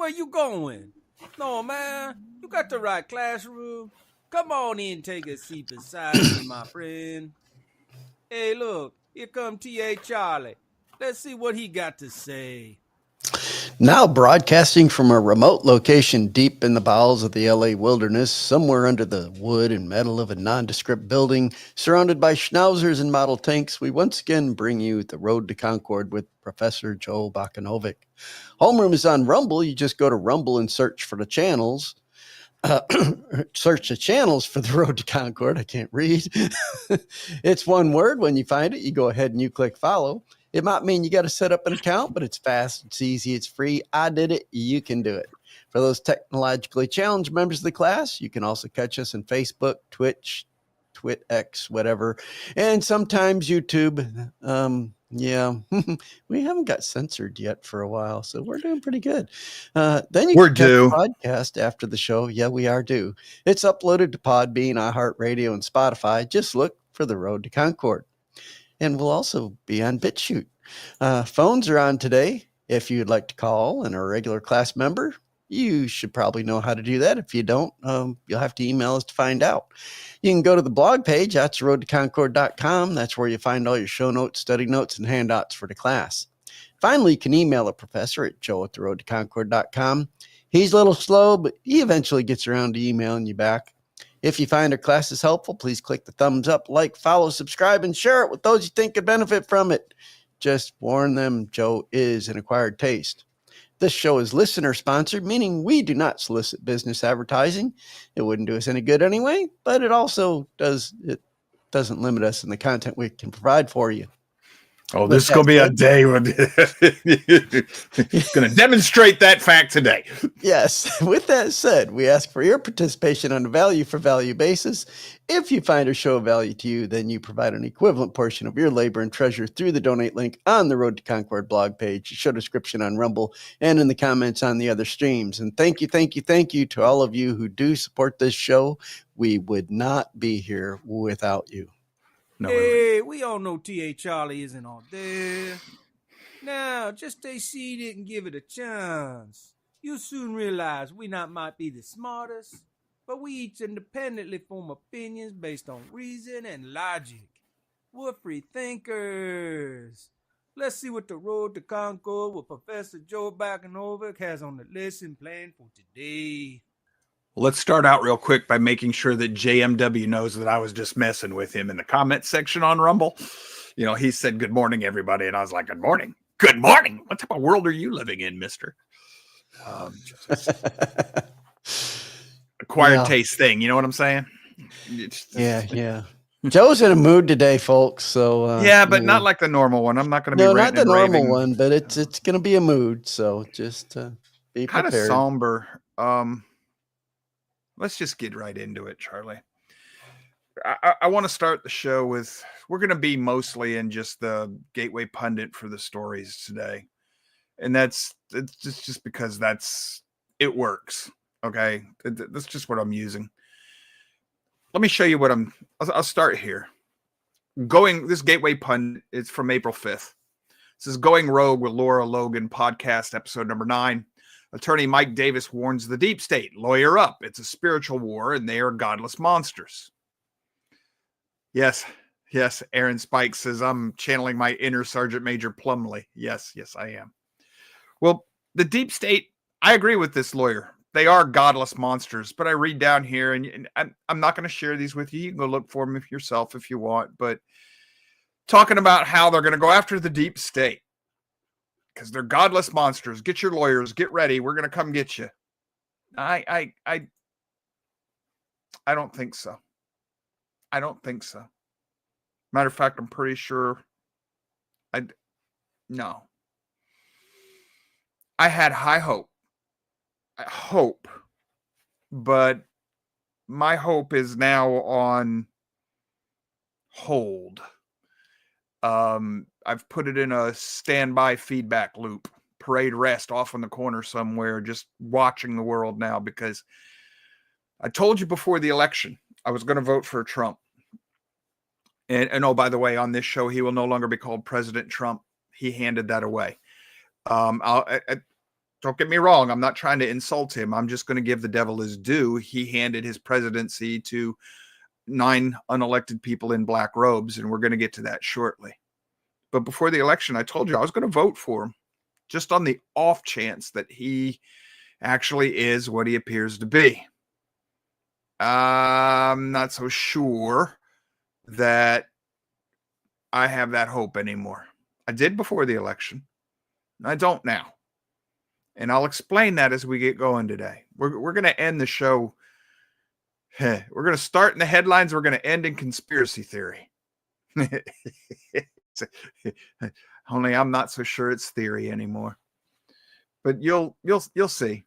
Where you going? No, man. You got the right classroom. Come on in, take a seat beside me, my friend. Hey, look, here come T.A. Charlie. Let's see what he got to say. Now broadcasting from a remote location deep in the bowels of the LA wilderness, somewhere under the wood and metal of a nondescript building, surrounded by schnauzers and model tanks, we once again bring you The Road to Concord with Professor Joe Bakanovic. Homeroom is on Rumble. You just go to Rumble and search for the channels. Search the channels for The Road to Concord. I can't read. It's one word. When you find it, you go ahead and you click follow. It might mean you got to set up an account, but it's fast, it's easy, it's free. I did it. You can do it. For those technologically challenged members of the class, you can also catch us on Facebook, Twitch, TwitX, whatever, and sometimes YouTube. Yeah, we haven't got censored yet for a while, so we're doing pretty good. Then you We're can catch due. the podcast after the show. Yeah, we are due. It's uploaded to Podbean, iHeartRadio, and Spotify. Just look for The Road to Concord. And we'll also be on BitChute. Phones are on today. If you'd like to call and are a regular class member, you should probably know how to do that. If you don't, you'll have to email us to find out. You can go to the blog page, that's roadtoconcord.com. That's where you find all your show notes, study notes, and handouts for the class. Finally, you can email a professor at joe@theroadtoconcord.com. He's a little slow, but he eventually gets around to emailing you back. If you find our classes helpful, please click the thumbs up, like, follow, subscribe, and share it with those you think could benefit from it. Just warn them, Joe is an acquired taste. This show is listener sponsored, meaning we do not solicit business advertising. It wouldn't do us any good anyway, but it doesn't limit us in the content we can provide for you. Oh, this is going to be a day when going to demonstrate that fact today. Yes. With that said, we ask for your participation on a value for value basis. If you find our show of value to you, then you provide an equivalent portion of your labor and treasure through the donate link on the Road to Concord blog page, show description on Rumble, and in the comments on the other streams. And thank you to all of you who do support this show. We would not be here without you. No, hey, we all know T.A. Charlie isn't all there. Now, just stay seated and give it a chance. You'll soon realize we not might be the smartest, but we each independently form opinions based on reason and logic. We're free thinkers. Let's see what The Road to Concord with Professor Joe Bakanovic has on the lesson plan for today. Let's start out real quick by making sure that JMW knows that I was just messing with him in the comment section on Rumble. You know, he said, "Good morning, everybody." And I was like, "Good morning. Good morning. What type of world are you living in, mister?" Acquired taste thing. You know what I'm saying? Yeah. Joe's in a mood today, folks. So yeah, but not like the normal one. I'm not going to be not the normal one, but it's going to be a mood. So just be prepared. Kind of somber. Let's just get right into it, Charlie. I want to start the show with, we're going to be mostly in just the gateway pundit for the stories today. And it's just because it works. Okay. That's just what I'm using. Let me show you what I'll start here. This gateway pundit is from April 5th. This is Going Rogue with Laura Logan podcast, episode number 9. Attorney Mike Davis warns the deep state, lawyer up. It's a spiritual war and they are godless monsters. Yes. Aaron Spike says, I'm channeling my inner Sergeant Major Plumley. Yes, I am. Well, the deep state, I agree with this lawyer. They are godless monsters, but I read down here and I'm not going to share these with you. You can go look for them yourself if you want, but talking about how they're going to go after the deep state. Because they're godless monsters. Get your lawyers. Get ready. We're going to come get you. I don't think so. I don't think so. Matter of fact, I'm pretty sure. No. I had high hope. But my hope is now on hold. I've put it in a standby feedback loop, parade rest off in the corner somewhere, just watching the world now, because I told you before the election, I was going to vote for Trump. And oh, by the way, on this show, he will no longer be called President Trump. He handed that away. don't get me wrong. I'm not trying to insult him. I'm just going to give the devil his due. He handed his presidency to 9 unelected people in black robes, and we're going to get to that shortly. But before the election, I told you I was going to vote for him just on the off chance that he actually is what he appears to be. I'm not so sure that I have that hope anymore. I did before the election. I don't now. And I'll explain that as we get going today. We're going to end the show. We're going to start in the headlines. We're going to end in conspiracy theory. Only I'm not so sure it's theory anymore. But you'll see.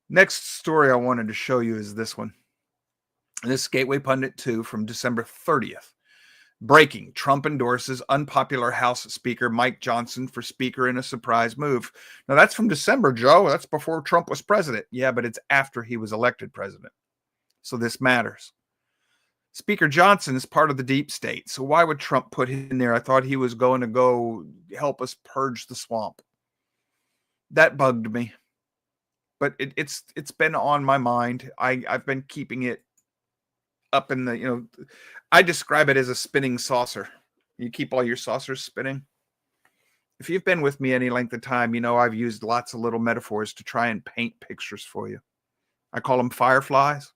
Next story I wanted to show you is this one. This is Gateway Pundit 2 from December 30th. Breaking: Trump endorses unpopular House Speaker Mike Johnson for Speaker in a surprise move. Now, that's from December, Joe. That's before Trump was president. Yeah, but it's after he was elected president. So this matters. Speaker Johnson is part of the deep state. So why would Trump put him in there? I thought he was going to go help us purge the swamp. That bugged me. But it's been on my mind. I've been keeping it up in the, I describe it as a spinning saucer. You keep all your saucers spinning. If you've been with me any length of time, I've used lots of little metaphors to try and paint pictures for you. I call them fireflies.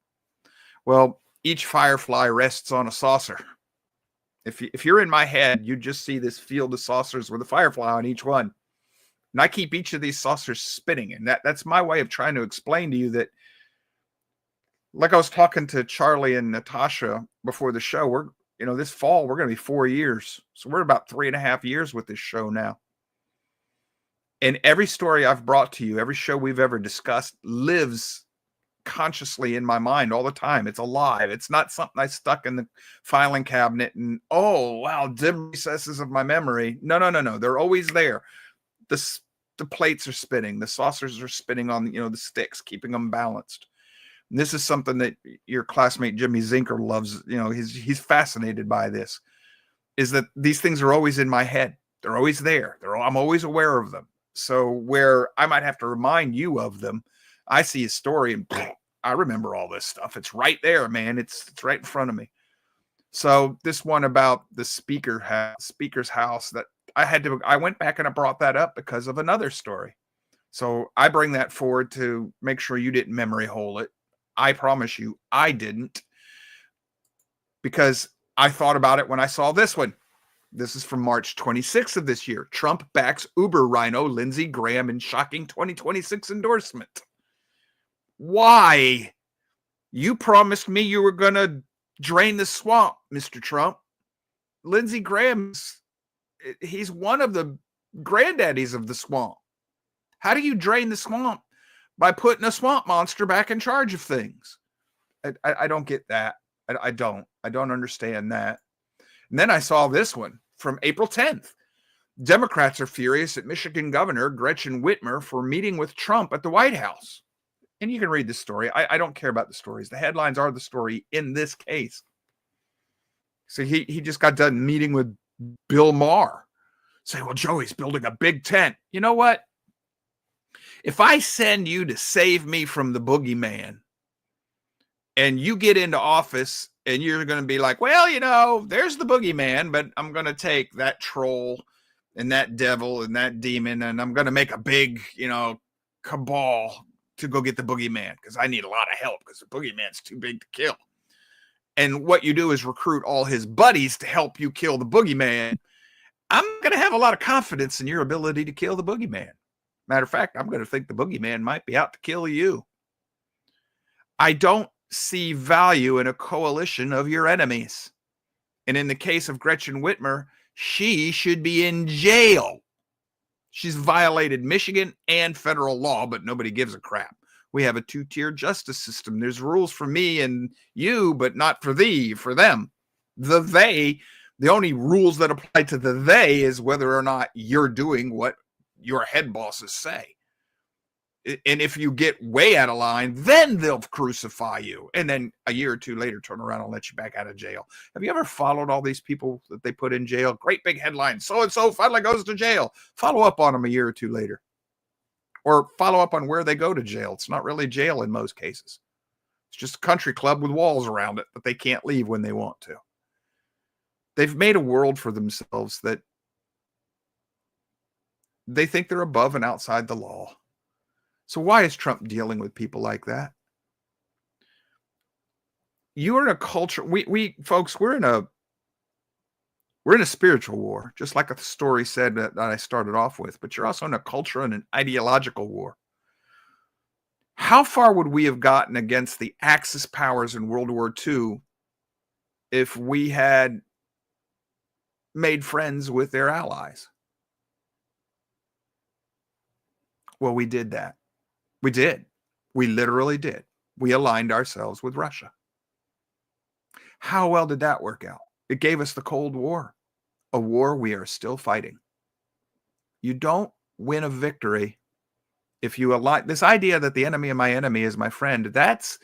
Well, each firefly rests on a saucer. If you're in my head, you just see this field of saucers with a firefly on each one. And I keep each of these saucers spinning. And that's my way of trying to explain to you that, like I was talking to Charlie and Natasha before the show, this fall, we're going to be 4 years. So we're about 3.5 years with this show now. And every story I've brought to you, every show we've ever discussed lives consciously in my mind all the time. It's alive. It's not something I stuck in the filing cabinet and, oh, wow, dim recesses of my memory. No. They're always there. The plates are spinning. The saucers are spinning on, the sticks, keeping them balanced. And this is something that your classmate Jimmy Zinker loves. He's fascinated by this, is that these things are always in my head. They're always there. I'm always aware of them. So where I might have to remind you of them, I see a story and I remember all this stuff. It's right there, man. It's right in front of me. So this one about the speaker's house, that I went back and I brought that up because of another story. So I bring that forward to make sure you didn't memory hole it. I promise you I didn't, because I thought about it when I saw this one. This is from March 26th of this year. Trump backs Uber rhino Lindsey Graham in shocking 2026 endorsement. Why? You promised me you were going to drain the swamp, Mr. Trump. Lindsey Graham, he's one of the granddaddies of the swamp. How do you drain the swamp? By putting a swamp monster back in charge of things. I don't get that. I don't understand that. And then I saw this one from April 10th. Democrats are furious at Michigan Governor Gretchen Whitmer for meeting with Trump at the White House. And you can read this story. I don't care about the stories. The headlines are the story in this case. So he just got done meeting with Bill Maher. Say, well, Joey's building a big tent. You know what? If I send you to save me from the boogeyman and you get into office and you're going to be like, well, there's the boogeyman, but I'm going to take that troll and that devil and that demon and I'm going to make a big, cabal to go get the boogeyman because I need a lot of help because the boogeyman's too big to kill. And what you do is recruit all his buddies to help you kill the boogeyman. I'm going to have a lot of confidence in your ability to kill the boogeyman. Matter of fact, I'm going to think the boogeyman might be out to kill you. I don't see value in a coalition of your enemies. And in the case of Gretchen Whitmer, she should be in jail. She's violated Michigan and federal law, but nobody gives a crap. We have a 2-tier justice system. There's rules for me and you, but not for thee, for them. The only rules that apply to the they is whether or not you're doing what your head bosses say. And if you get way out of line, then they'll crucify you. And then a year or two later, turn around and let you back out of jail. Have you ever followed all these people that they put in jail? Great big headline. So-and-so finally goes to jail. Follow up on them a year or two later. or follow up on where they go to jail. It's not really jail in most cases. It's just a country club with walls around it that they can't leave when they want to. They've made a world for themselves that they think they're above and outside the law. So why is Trump dealing with people like that? You are in a culture, we folks, we're in a spiritual war, just like the story said that I started off with, but you're also in a culture and an ideological war. How far would we have gotten against the Axis powers in World War II if we had made friends with their allies? Well, we did that. We did. We literally did. We aligned ourselves with Russia. How well did that work out? It gave us the Cold War, a war we are still fighting. You don't win a victory if you align. This idea that the enemy of my enemy is my friend, that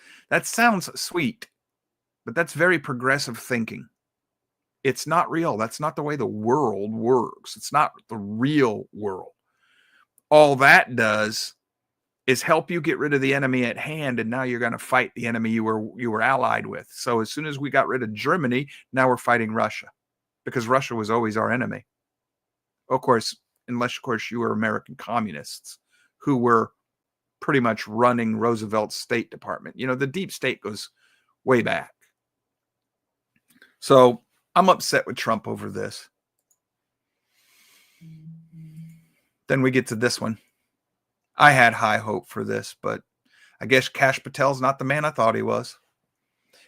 sounds sweet, but that's very progressive thinking. It's not real. That's not the way the world works. It's not the real world. All that does is help you get rid of the enemy at hand, and now you're going to fight the enemy you were allied with. So as soon as we got rid of Germany, now we're fighting Russia, because Russia was always our enemy. Of course, unless of course you were American communists who were pretty much running Roosevelt's State Department. You know, the deep state goes way back. So I'm upset with Trump over this. Then we get to this one. I had high hope for this, but I guess Kash Patel's not the man I thought he was.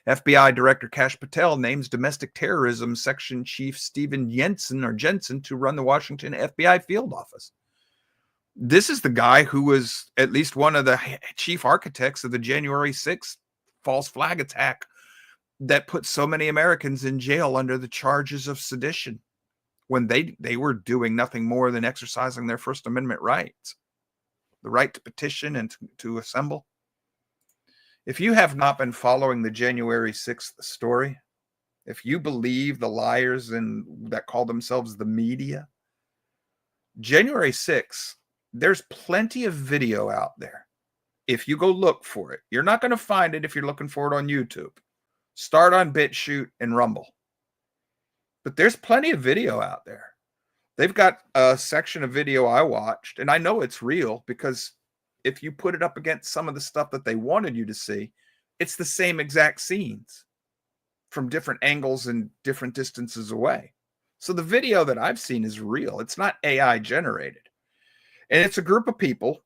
FBI Director Kash Patel names domestic terrorism section chief Stephen Jensen to run the Washington FBI field office. This is the guy who was at least one of the chief architects of the January 6th false flag attack that put so many Americans in jail under the charges of sedition when they were doing nothing more than exercising their First Amendment rights. The right to petition and to assemble. If you have not been following the January 6th story, if you believe the liars that call themselves the media, January 6th, there's plenty of video out there. If you go look for it, you're not going to find it if you're looking for it on YouTube. Start on BitChute and Rumble. But there's plenty of video out there. They've got a section of video I watched, and I know it's real because if you put it up against some of the stuff that they wanted you to see, it's the same exact scenes from different angles and different distances away. So the video that I've seen is real. It's not AI generated. And it's a group of people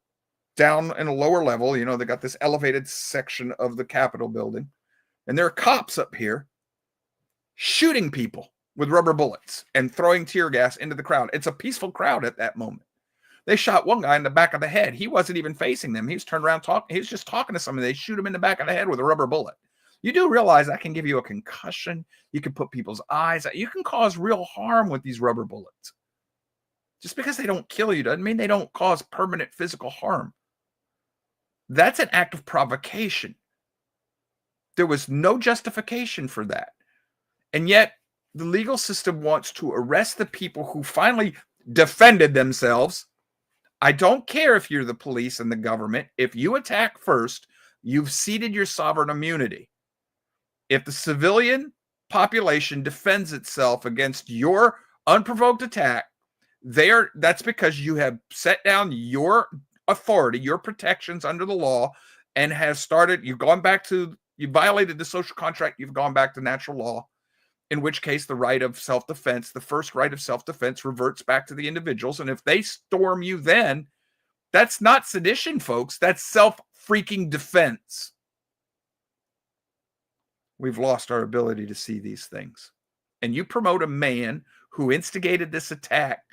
down in a lower level. You know, they got this elevated section of the Capitol building, and there are cops up here shooting people with rubber bullets and throwing tear gas into the crowd. It's a peaceful crowd at that moment. They shot one guy in the back of the head. He wasn't even facing them. He was turned around talking. He was just talking to somebody. They shoot him in the back of the head with a rubber bullet. You do realize that can give you a concussion. You can put people's eyes out. You can cause real harm with these rubber bullets. Just because they don't kill you doesn't mean they don't cause permanent physical harm. That's an act of provocation. There was no justification for that. And yet, the legal system wants to arrest the people who finally defended themselves. I don't care if you're the police and the government. If you attack first, you've ceded your sovereign immunity. If the civilian population defends itself against your unprovoked attack, that's because you have set down your authority, your protections under the law, and you violated the social contract, you've gone back to natural law. In which case, the right of self-defense, the first right of self-defense, reverts back to the individuals. And if they storm you then, that's not sedition, folks. That's self-freaking defense. We've lost our ability to see these things. And you promote a man who instigated this attack.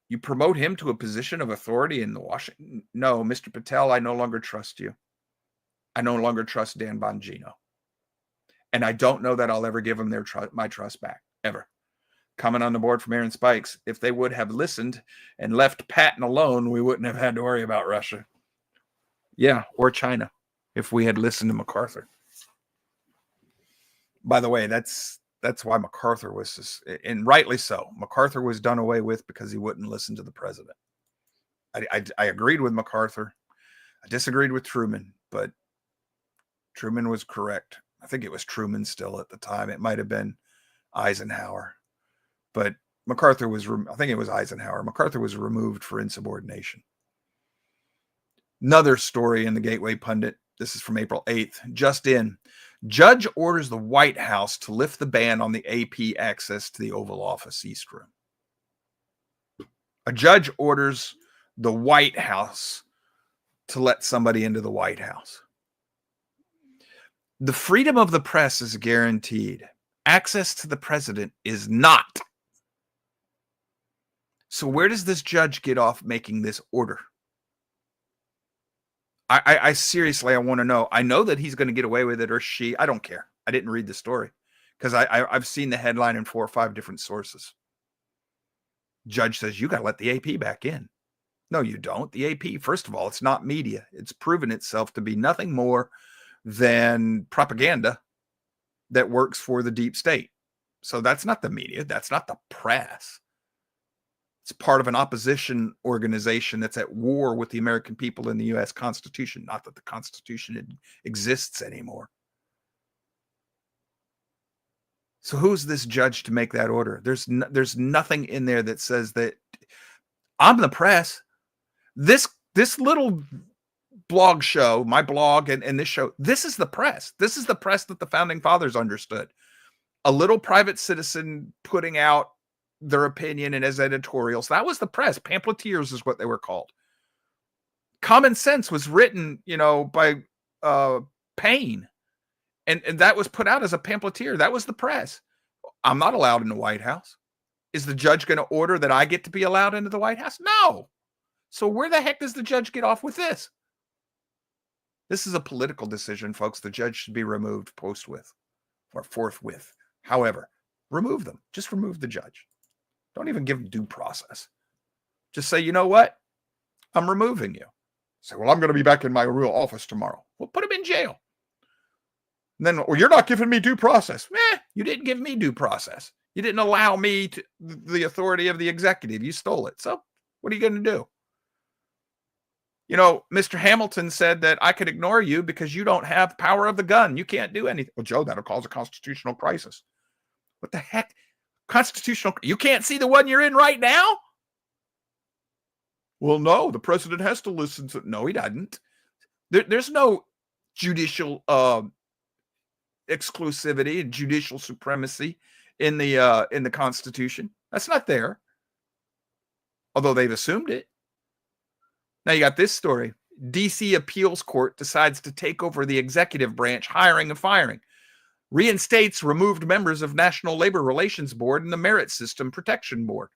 You promote him to a position of authority in the Washington. No, Mr. Patel, I no longer trust you. I no longer trust Dan Bongino. And I don't know that I'll ever give them my trust back, ever. Coming on the board from Aaron Spikes, if they would have listened and left Patton alone, we wouldn't have had to worry about Russia. Yeah, or China, if we had listened to MacArthur. By the way, that's That's why MacArthur was, and rightly so. MacArthur was done away with because he wouldn't listen to the president. I agreed with MacArthur. I disagreed with Truman, but Truman was correct. I think it was Truman still at the time. It might have been Eisenhower, but MacArthur was, I think it was Eisenhower. MacArthur was removed for insubordination. Another story in the Gateway Pundit. This is from April 8th. Just in, judge orders the White House to lift the ban on the AP access to the Oval Office East Room. A judge orders the White House to let somebody into the White House. The freedom of the press is guaranteed. Access to the president is not. So where does this judge get off making this order? I seriously, I want to know. I know that he's going to get away with it, or she. I don't care. I didn't read the story because I've seen the headline in 4 or 5 different sources. Judge says, you got to let the AP back in. No, you don't. The AP, first of all, it's not media. It's proven itself to be nothing more than propaganda that works for the deep state. So that's not the media. That's not the press. It's part of an opposition organization that's at war with the American people and the U.S. Constitution. Not that the Constitution exists anymore. So who's this judge to make that order? There's nothing in there that says that I'm the press. This little blog show, my blog and this show, this is the press. This is the press that the founding fathers understood. A little private citizen putting out their opinion and as editorials. That was the press. Pamphleteers is what they were called. Common Sense was written, by Paine. And that was put out as a pamphleteer. That was the press. I'm not allowed in the White House. Is the judge going to order that I get to be allowed into the White House? No. So where the heck does the judge get off with this? This is a political decision, folks. The judge should be removed forthwith. However, remove them. Just remove the judge. Don't even give them due process. Just say, you know what? I'm removing you. Say, well, I'm going to be back in my real office tomorrow. Well, put him in jail. And then, well, you're not giving me due process. You didn't give me due process. You didn't allow me the authority of the executive. You stole it. So what are you going to do? Mr. Hamilton said that I could ignore you because you don't have power of the gun. You can't do anything. Well, Joe, that'll cause a constitutional crisis. What the heck? Constitutional? You can't see the one you're in right now? Well, no, the president has to listen to. No, he doesn't. There's no judicial exclusivity and judicial supremacy in the Constitution. That's not there. Although they've assumed it. Now you got this story. DC appeals court decides to take over the executive branch hiring and firing. Reinstates removed members of National Labor Relations Board and the Merit System Protection Board.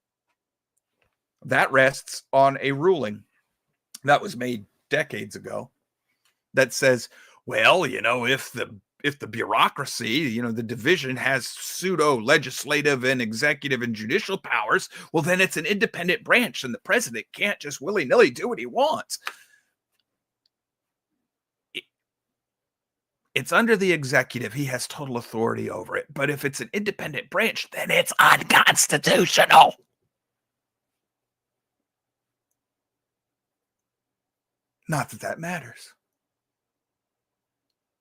That rests on a ruling that was made decades ago that says, well, if the bureaucracy, the division has pseudo legislative and executive and judicial powers, well, then it's an independent branch and the president can't just willy-nilly do what he wants. It's under the executive. He has total authority over it. But if it's an independent branch, then it's unconstitutional. Not that matters.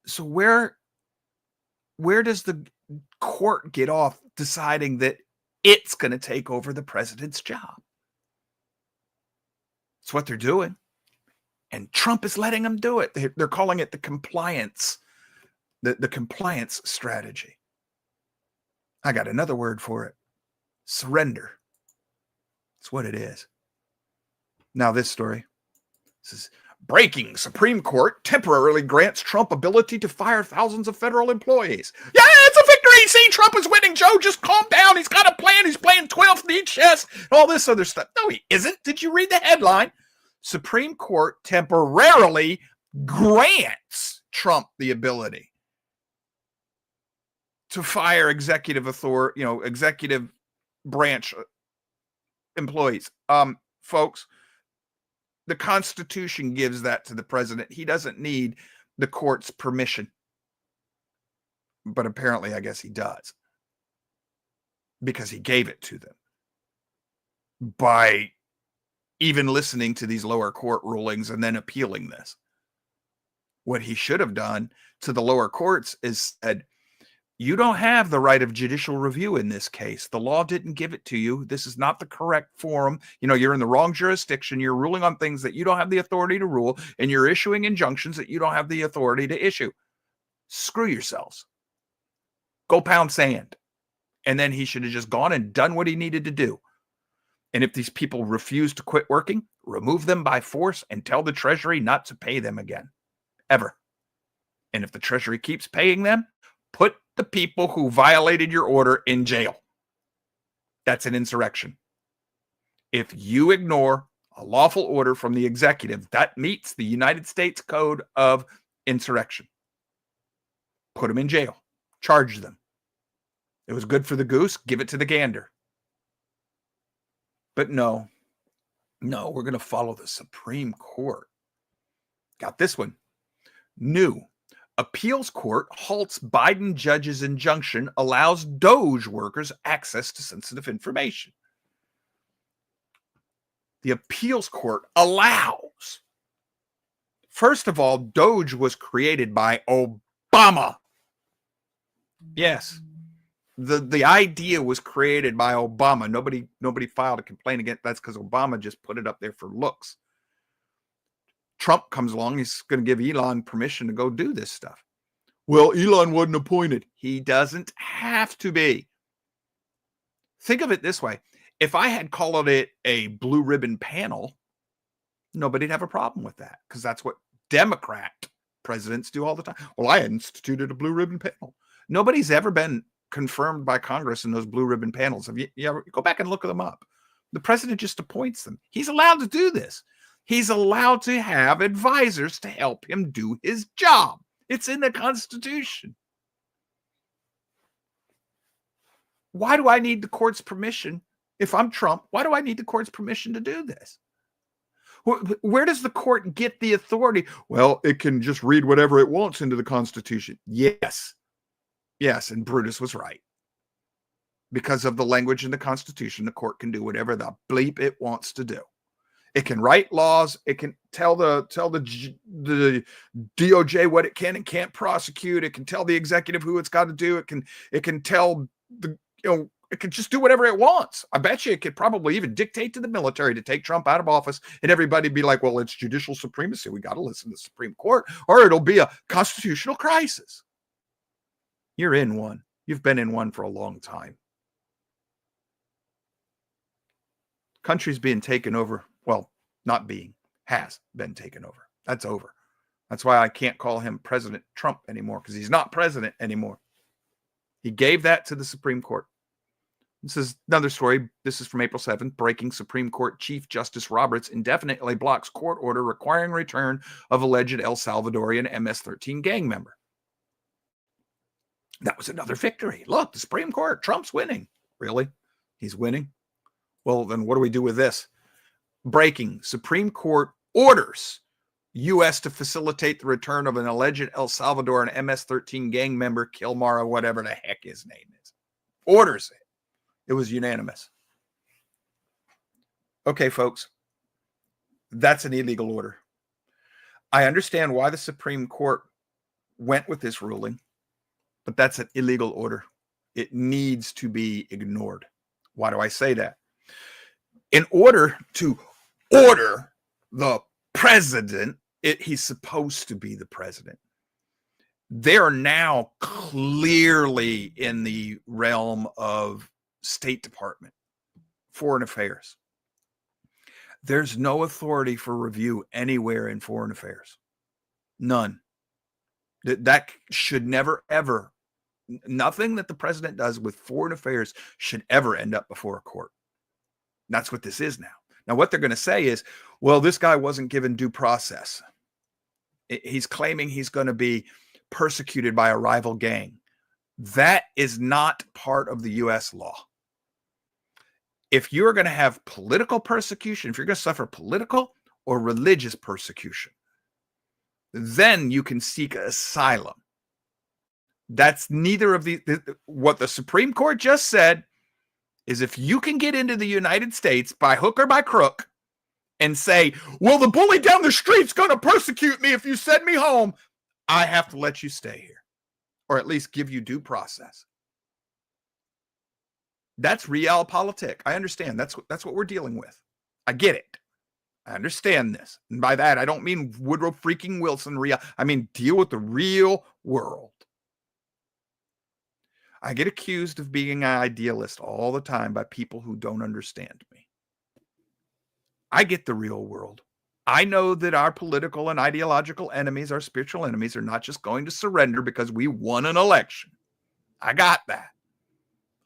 So where does the court get off deciding that it's going to take over the president's job? It's what they're doing. And Trump is letting them do it. They're calling it the compliance strategy. I got another word for it. Surrender. That's what it is. Now this story. This is breaking. Supreme Court temporarily grants Trump ability to fire thousands of federal employees. Yeah, it's a victory. See, Trump is winning. Joe, just calm down. He's got a plan. He's playing 12th in chess and all this other stuff. No, he isn't. Did you read the headline? Supreme Court temporarily grants Trump the ability to fire executive branch employees. Folks, the Constitution gives that to the president. He doesn't need the court's permission. But apparently, I guess he does. because he gave it to them by even listening to these lower court rulings and then appealing this. What he should have done to the lower courts is said, you don't have the right of judicial review in this case. The law didn't give it to you. This is not the correct forum. You're in the wrong jurisdiction. You're ruling on things that you don't have the authority to rule, and you're issuing injunctions that you don't have the authority to issue. Screw yourselves. Go pound sand. And then he should have just gone and done what he needed to do. And if these people refuse to quit working, remove them by force and tell the Treasury not to pay them again. Ever. And if the Treasury keeps paying them, put the people who violated your order in jail. That's an insurrection. If you ignore a lawful order from the executive, that meets the United States Code of Insurrection. Put them in jail. Charge them. It was good for the goose. Give it to the gander. But no, we're going to follow the Supreme Court. Got this one. New. Appeals court halts Biden judge's injunction, allows Doge workers access to sensitive information. The appeals court allows. First of all, Doge was created by Obama. Yes. The idea was created by Obama. Nobody filed a complaint against. That's because Obama just put it up there for looks. Trump comes along. He's going to give Elon permission to go do this stuff. Well, Elon wasn't appointed. He doesn't have to be. Think of it this way. If I had called it a blue ribbon panel, nobody'd have a problem with that, because that's what Democrat presidents do all the time. Well, I instituted a blue ribbon panel. Nobody's ever been confirmed by Congress in those blue ribbon panels. Have you ever go back and look them up? The president just appoints them. He's allowed to do this. He's allowed to have advisors to help him do his job. It's in the Constitution. Why do I need the court's permission? If I'm Trump, why do I need the court's permission to do this? Where does the court get the authority? Well, it can just read whatever it wants into the Constitution. Yes, and Brutus was right. Because of the language in the Constitution, the court can do whatever the bleep it wants to do. It can write laws. It can tell the DOJ what it can and can't prosecute. It can tell the executive who it's got to do. It can tell it can just do whatever it wants. I bet you it could probably even dictate to the military to take Trump out of office, and everybody be like, well, it's judicial supremacy. We got to listen to the Supreme Court, or it'll be a constitutional crisis. You're in one. You've been in one for a long time. Country's being taken over. Well, not being, has been taken over. That's over. That's why I can't call him President Trump anymore, because he's not president anymore. He gave that to the Supreme Court. This is another story. This is from April 7th. Breaking Supreme Court Chief Justice Roberts indefinitely blocks court order requiring return of alleged El Salvadorian MS-13 gang member. That was another victory. Look, the Supreme Court, Trump's winning. Really? He's winning? Well, then what do we do with this? Breaking Supreme Court orders U.S. to facilitate the return of an alleged El Salvadoran MS-13 gang member, Kilmara, whatever the heck his name is. Orders it. It was unanimous. Okay, folks, that's an illegal order. I understand why the Supreme Court went with this ruling, but that's an illegal order. It needs to be ignored. Why do I say that? In order to order the president, he's supposed to be the president. They're now clearly in the realm of State Department, Foreign Affairs. There's no authority for review anywhere in Foreign Affairs. None. That should never, ever, nothing that the president does with Foreign Affairs should ever end up before a court. That's what this is now. Now, what they're going to say is, well, this guy wasn't given due process. He's claiming he's going to be persecuted by a rival gang. That is not part of the U.S. law. If you're going to have political persecution, if you're going to suffer political or religious persecution, then you can seek asylum. That's neither of the, what the Supreme Court just said is if you can get into the United States by hook or by crook and say, well, the bully down the street's going to persecute me if you send me home, I have to let you stay here, or at least give you due process. That's realpolitik. I understand. That's what we're dealing with. I get it. I understand this. And by that, I don't mean Woodrow freaking Wilson real. I mean, deal with the real world. I get accused of being an idealist all the time by people who don't understand me. I get the real world. I know that our political and ideological enemies, our spiritual enemies, are not just going to surrender because we won an election. I got that.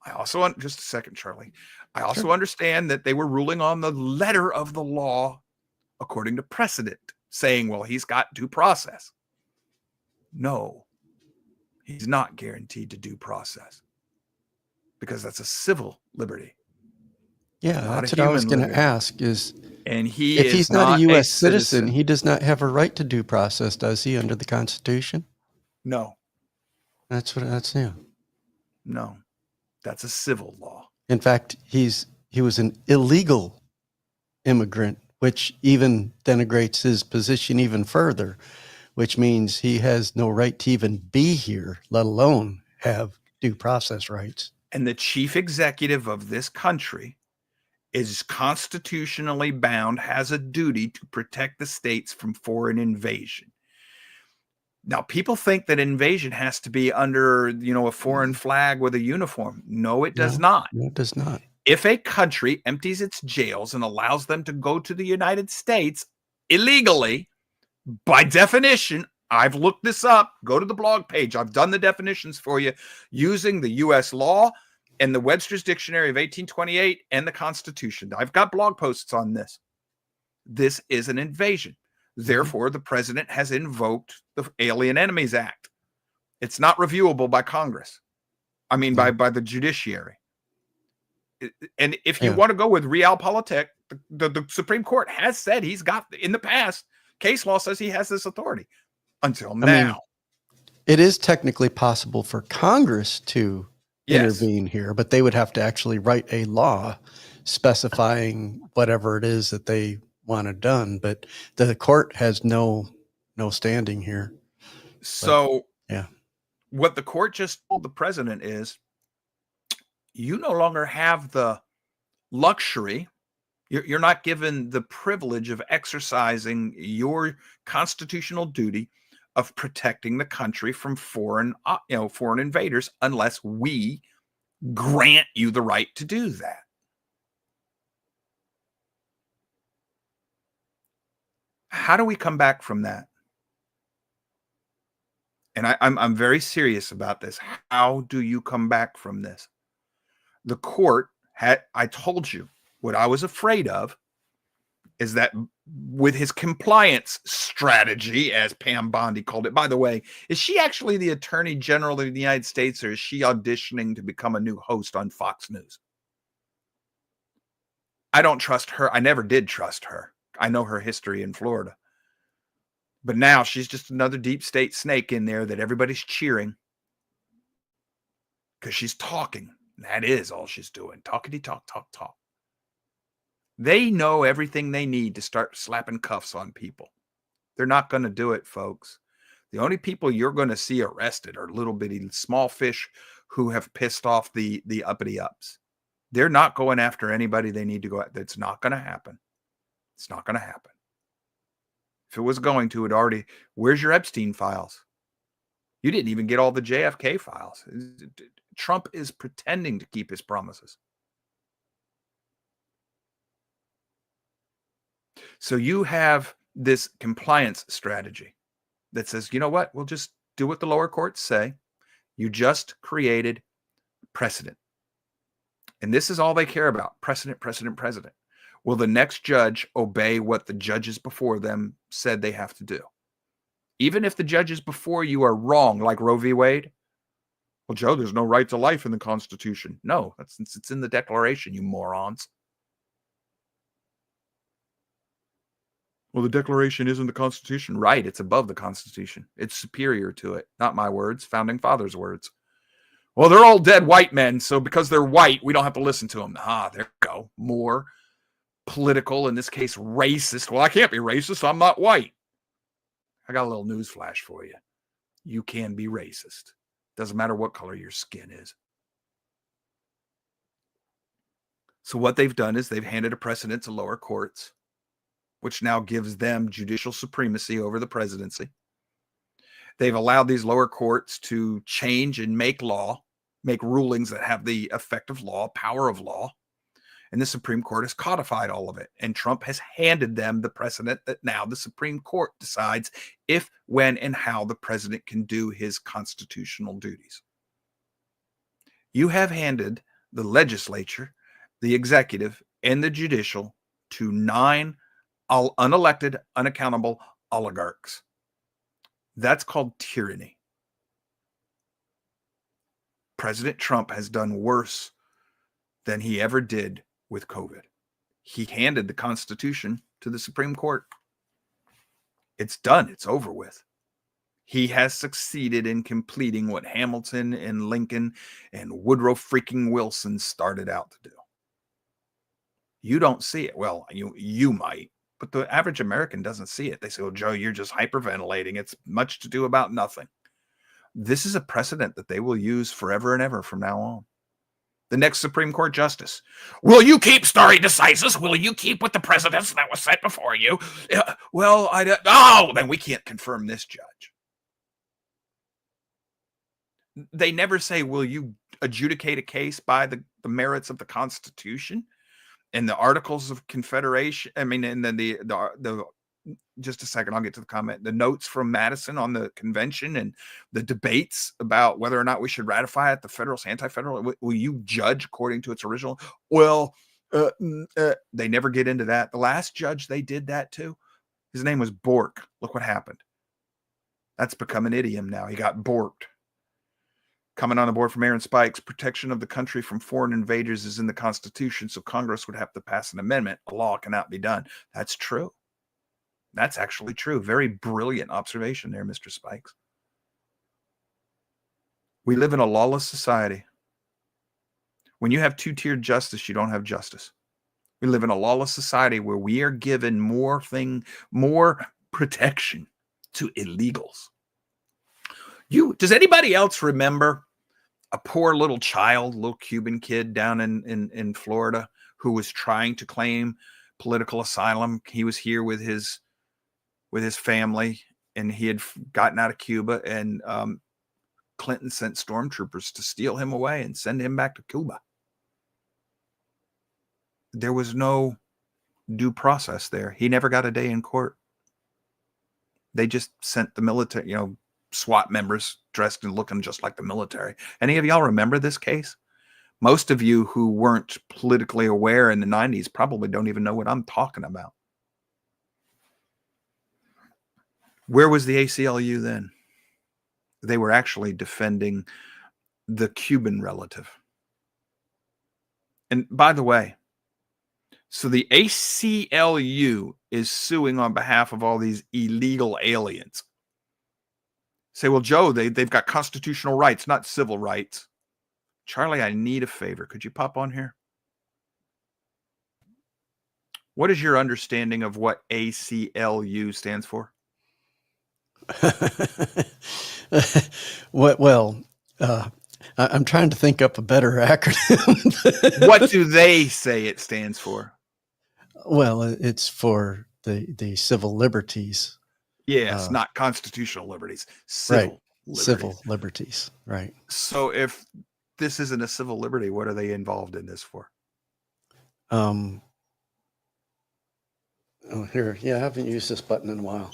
I also, just a second, Charlie. I also understand that they were ruling on the letter of the law according to precedent, saying, well, he's got due process. No, he's not guaranteed to due process because that's a civil liberty. Yeah, that's what I was going to ask is, and if he's not a U.S. citizen, he does not have a right to due process, does he, under the Constitution? No. Yeah. No, that's a civil law. In fact, he was an illegal immigrant, which even denigrates his position even further, which means he has no right to even be here, let alone have due process rights. And the chief executive of this country is constitutionally bound, has a duty to protect the states from foreign invasion. Now, people think that invasion has to be under, a foreign flag with a uniform. No, it does not. No, it does not. If a country empties its jails and allows them to go to the United States illegally, by definition, I've looked this up. Go to the blog page. I've done the definitions for you using the U.S. law and the Webster's Dictionary of 1828 and the Constitution. I've got blog posts on this. This is an invasion. Therefore, the president has invoked the Alien Enemies Act. It's not reviewable by Congress. I mean, by the judiciary. And if you want to go with realpolitik, the Supreme Court has said he's got, in the past, case law says he has this authority. Until now. I mean, it is technically possible for Congress to intervene here, but they would have to actually write a law specifying whatever it is that they want it done. But the court has no standing here. So what the court just told the president is, you no longer have the luxury. You're not given the privilege of exercising your constitutional duty of protecting the country from foreign invaders unless we grant you the right to do that. How do we come back from that? And I'm very serious about this. How do you come back from this? The court I told you what I was afraid of is that with his compliance strategy, as Pam Bondi called it. By the way, is she actually the Attorney General of the United States, or is she auditioning to become a new host on Fox News? I don't trust her. I never did trust her. I know her history in Florida. But now she's just another deep state snake in there that everybody's cheering because she's talking. That is all she's doing. Talkity talk, talk, talk. They know everything they need to start slapping cuffs on people. They're not going to do it, folks. The only people you're going to see arrested are little bitty small fish who have pissed off the uppity ups. They're not going after anybody they need to go after. It's not going to happen. It's not going to happen. If it was going to, it already, where's your Epstein files? You didn't even get all the JFK files. Trump is pretending to keep his promises. So you have this compliance strategy that says, you know what? We'll just do what the lower courts say. You just created precedent. And this is all they care about. Precedent, precedent, precedent. Will the next judge obey what the judges before them said they have to do? Even if the judges before you are wrong, like Roe v. Wade. Well, Joe, there's no right to life in the Constitution. No, it's in the Declaration, you morons. Well, the Declaration isn't the Constitution. Right, it's above the Constitution. It's superior to it. Not my words, Founding Fathers' words. Well, they're all dead white men, so because they're white, we don't have to listen to them. There you go. More political, in this case, racist. Well, I can't be racist. I'm not white. I got a little news flash for you. You can be racist. Doesn't matter what color your skin is. So what they've done is they've handed a precedent to lower courts, which now gives them judicial supremacy over the presidency. They've allowed these lower courts to change and make law, make rulings that have the effect of law, power of law. And the Supreme Court has codified all of it. And Trump has handed them the precedent that now the Supreme Court decides if, when, and how the president can do his constitutional duties. You have handed the legislature, the executive, and the judicial to 9 unelected, unaccountable oligarchs. That's called tyranny. President Trump has done worse than he ever did with COVID. He handed the Constitution to the Supreme Court. It's done. It's over with. He has succeeded in completing what Hamilton and Lincoln and Woodrow freaking Wilson started out to do. You don't see it. Well, you might, but the average American doesn't see it. They say, "Oh, Joe, you're just hyperventilating. It's much to do about nothing." This is a precedent that they will use forever and ever from now on. The next Supreme Court justice. Will you keep stare decisis? Will you keep with the precedents that was set before you? Well, then we can't confirm this judge. They never say, will you adjudicate a case by the merits of the Constitution and the Articles of Confederation? I mean, and then the just a second, I'll get to the comment. The notes from Madison on the convention and the debates about whether or not we should ratify it, the federal, anti-federal. Will you judge according to its original? Well, they never get into that. The last judge they did that to, his name was Bork. Look what happened. That's become an idiom now. He got borked. Coming on the board from Aaron Spikes, protection of the country from foreign invaders is in the Constitution, so Congress would have to pass an amendment. A law cannot be done. That's true. That's actually true. Very brilliant observation there, Mr. Spikes. We live in a lawless society. When you have two-tiered justice, you don't have justice. We live in a lawless society where we are given more protection to illegals. Does anybody else remember a poor little child, little Cuban kid down in Florida who was trying to claim political asylum? He was here with his family, and he had gotten out of Cuba, and Clinton sent stormtroopers to steal him away and send him back to Cuba. There was no due process there. He never got a day in court. They just sent the military, SWAT members dressed and looking just like the military. Any of y'all remember this case? Most of you who weren't politically aware in the 90s probably don't even know what I'm talking about. Where was the ACLU then? They were actually defending the Cuban relative. And by the way, so the ACLU is suing on behalf of all these illegal aliens. Say, well, Joe, they've got constitutional rights, not civil rights. Charlie, I need a favor. Could you pop on here? What is your understanding of what ACLU stands for? I'm trying to think up a better acronym. What do they say it stands for? Well, it's for the civil liberties. Yes, not constitutional liberties. Civil liberties. Right. So if this isn't a civil liberty, what are they involved in this for? Here. Yeah, I haven't used this button in a while.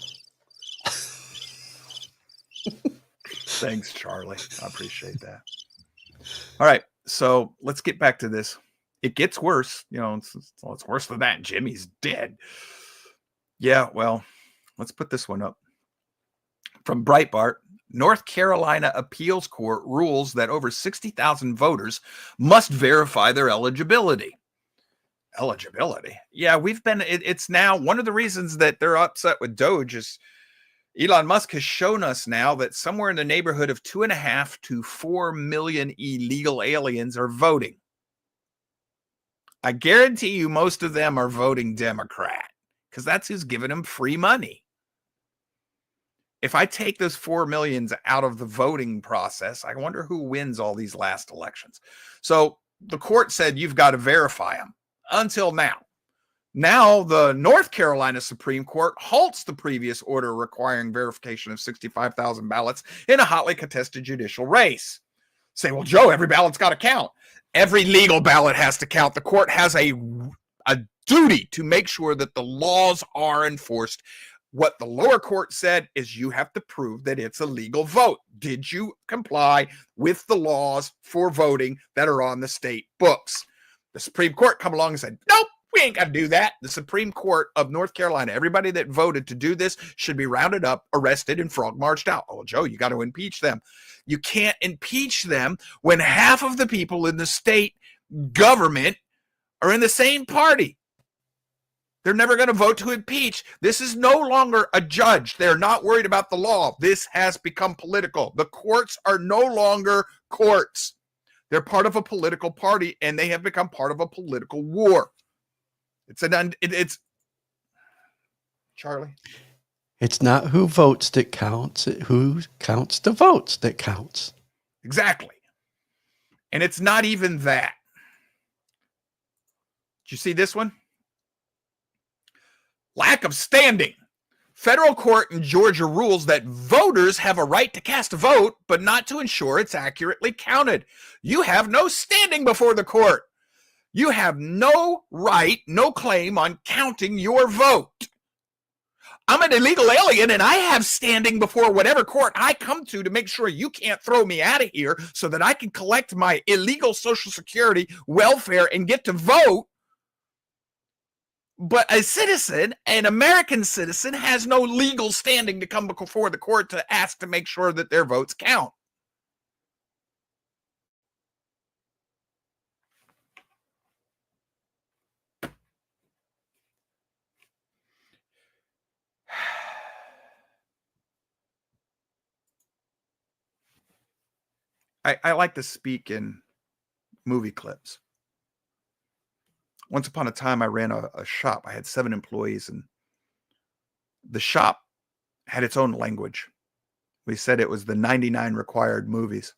Thanks, Charlie. I appreciate that. All right. So let's get back to this. It gets worse. It's worse than that. Jimmy's dead. Yeah, well, let's put this one up. From Breitbart, North Carolina Appeals Court rules that over 60,000 voters must verify their eligibility. Eligibility? Yeah, it's now one of the reasons that they're upset with Doge is Elon Musk has shown us now that somewhere in the neighborhood of 2.5 to 4 million illegal aliens are voting. I guarantee you most of them are voting Democrat because that's who's giving them free money. If I take those 4 millions out of the voting process, I wonder who wins all these last elections. So the court said you've got to verify them until now. Now, the North Carolina Supreme Court halts the previous order requiring verification of 65,000 ballots in a hotly contested judicial race. Say, well, Joe, every ballot's got to count. Every legal ballot has to count. The court has a duty to make sure that the laws are enforced. What the lower court said is you have to prove that it's a legal vote. Did you comply with the laws for voting that are on the state books? The Supreme Court come along and said, nope. We ain't got to do that. The Supreme Court of North Carolina, everybody that voted to do this should be rounded up, arrested, and frog marched out. Oh, Joe, you got to impeach them. You can't impeach them when half of the people in the state government are in the same party. They're never going to vote to impeach. This is no longer a judge. They're not worried about the law. This has become political. The courts are no longer courts. They're part of a political party, and they have become part of a political war. It's Charlie. It's not who votes that counts. It's who counts the votes that counts. Exactly. And it's not even that. Did you see this one? Lack of standing. Federal court in Georgia rules that voters have a right to cast a vote, but not to ensure it's accurately counted. You have no standing before the court. You have no right, no claim on counting your vote. I'm an illegal alien and I have standing before whatever court I come to make sure you can't throw me out of here so that I can collect my illegal Social Security, welfare, and get to vote. But a citizen, an American citizen, has no legal standing to come before the court to ask to make sure that their votes count. I like to speak in movie clips. Once upon a time, I ran a shop. I had 7 employees, and the shop had its own language. We said it was the 99 required movies.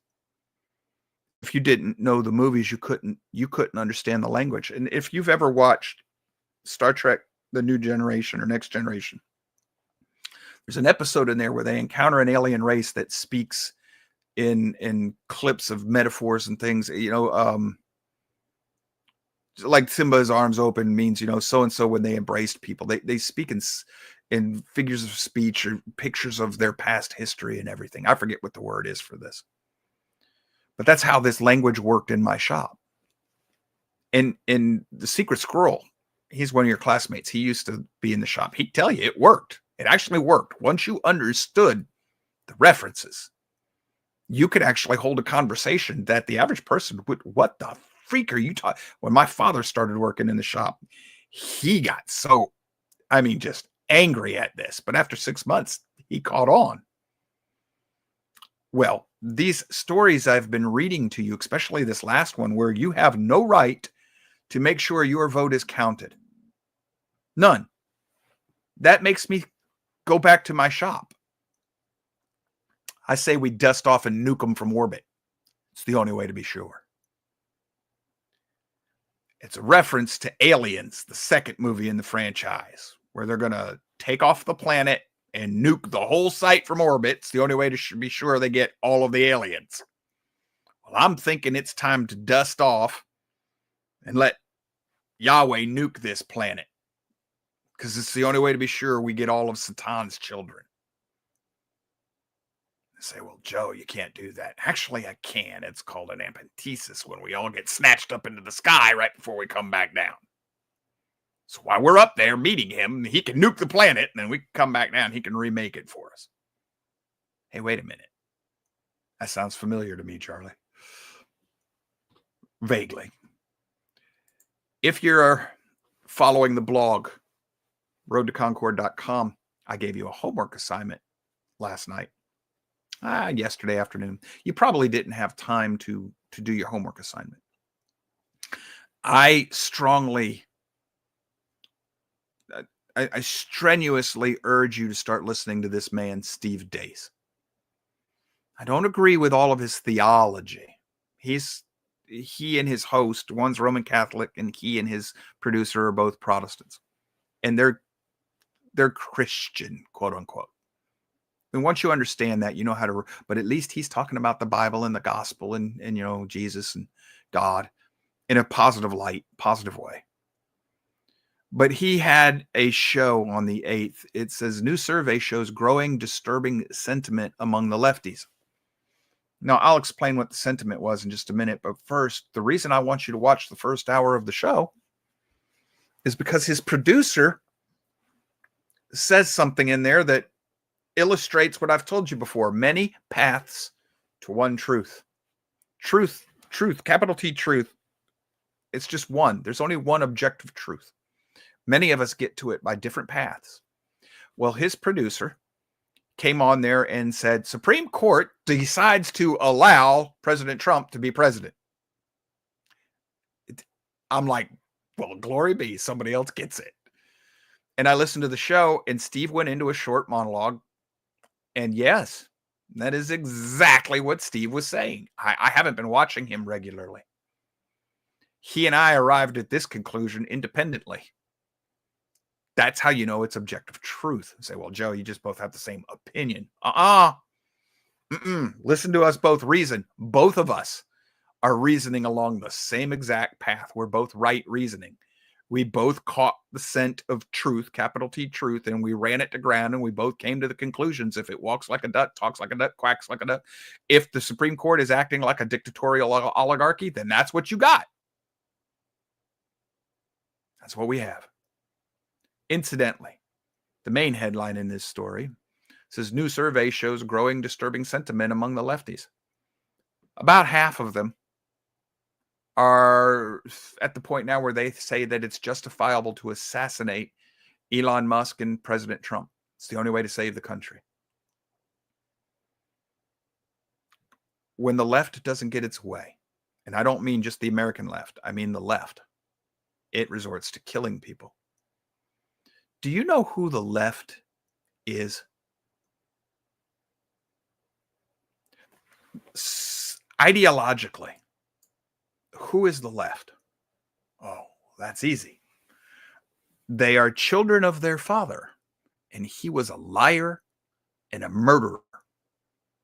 If you didn't know the movies, you couldn't understand the language. And if you've ever watched Star Trek, The New Generation or Next Generation, there's an episode in there where they encounter an alien race that speaks in clips of metaphors and things, like Simba's arms open means, so-and-so when they embraced people, they speak in figures of speech or pictures of their past history and everything. I forget what the word is for this, but that's how this language worked in my shop. And in The Secret Scroll, he's one of your classmates. He used to be in the shop. He'd tell you it worked. It actually worked. Once you understood the references, you could actually hold a conversation that the average person would, what the freak are you talking? When my father started working in the shop, he got just angry at this. But after 6 months, he caught on. Well, these stories I've been reading to you, especially this last one, where you have no right to make sure your vote is counted. None. That makes me go back to my shop. I say we dust off and nuke them from orbit. It's the only way to be sure. It's a reference to Aliens, the second movie in the franchise, where they're going to take off the planet and nuke the whole site from orbit. It's the only way to be sure they get all of the aliens. Well, I'm thinking it's time to dust off and let Yahweh nuke this planet, because it's the only way to be sure we get all of Satan's children. Say, well, Joe, you can't do that. Actually, I can. It's called an apenthesis, when we all get snatched up into the sky right before we come back down. So while we're up there meeting him, he can nuke the planet, and then we can come back down. He can remake it for us. Hey, wait a minute. That sounds familiar to me, Charlie. Vaguely. If you're following the blog, roadtoconcord.com, I gave you a homework assignment last night. Yesterday afternoon. You probably didn't have time to do your homework assignment. I strenuously urge you to start listening to this man, Steve Deace. I don't agree with all of his theology. He and his host, one's Roman Catholic, and he and his producer are both Protestants. And they're Christian, quote unquote. And once you understand that, you know how to, but at least he's talking about the Bible and the gospel and Jesus and God in a positive light, positive way. But he had a show on the 8th. It says, new survey shows growing disturbing sentiment among the lefties. Now, I'll explain what the sentiment was in just a minute. But first, the reason I want you to watch the first hour of the show is because his producer says something in there that illustrates what I've told you before. Many paths to one truth. Truth, capital T truth. It's just one. There's only one objective truth. Many of us get to it by different paths. Well, his producer came on there and said, Supreme Court decides to allow President Trump to be president. I'm like, well, glory be, somebody else gets it. And I listened to the show, and Steve went into a short monologue. And yes, that is exactly what Steve was saying. I haven't been watching him regularly. He and I arrived at this conclusion independently. That's how you know it's objective truth. Say, well, Joe, you just both have the same opinion. Listen to us both reason. Both of us are reasoning along the same exact path. We're both right reasoning. We both caught the scent of truth, capital T truth, and we ran it to ground, and we both came to the conclusions. If it walks like a duck, talks like a duck, quacks like a duck, if the Supreme Court is acting like a dictatorial oligarchy, then that's what you got. That's what we have. Incidentally, the main headline in this story says new survey shows growing disturbing sentiment among the lefties. About half of them are at the point now where they say that it's justifiable to assassinate Elon Musk and President Trump. It's the only way to save the country. When the left doesn't get its way, and I don't mean just the American left, I mean the left, it resorts to killing people. Do you know who the left is? Ideologically, who is the left? Oh, that's easy. They are children of their father, and he was a liar and a murderer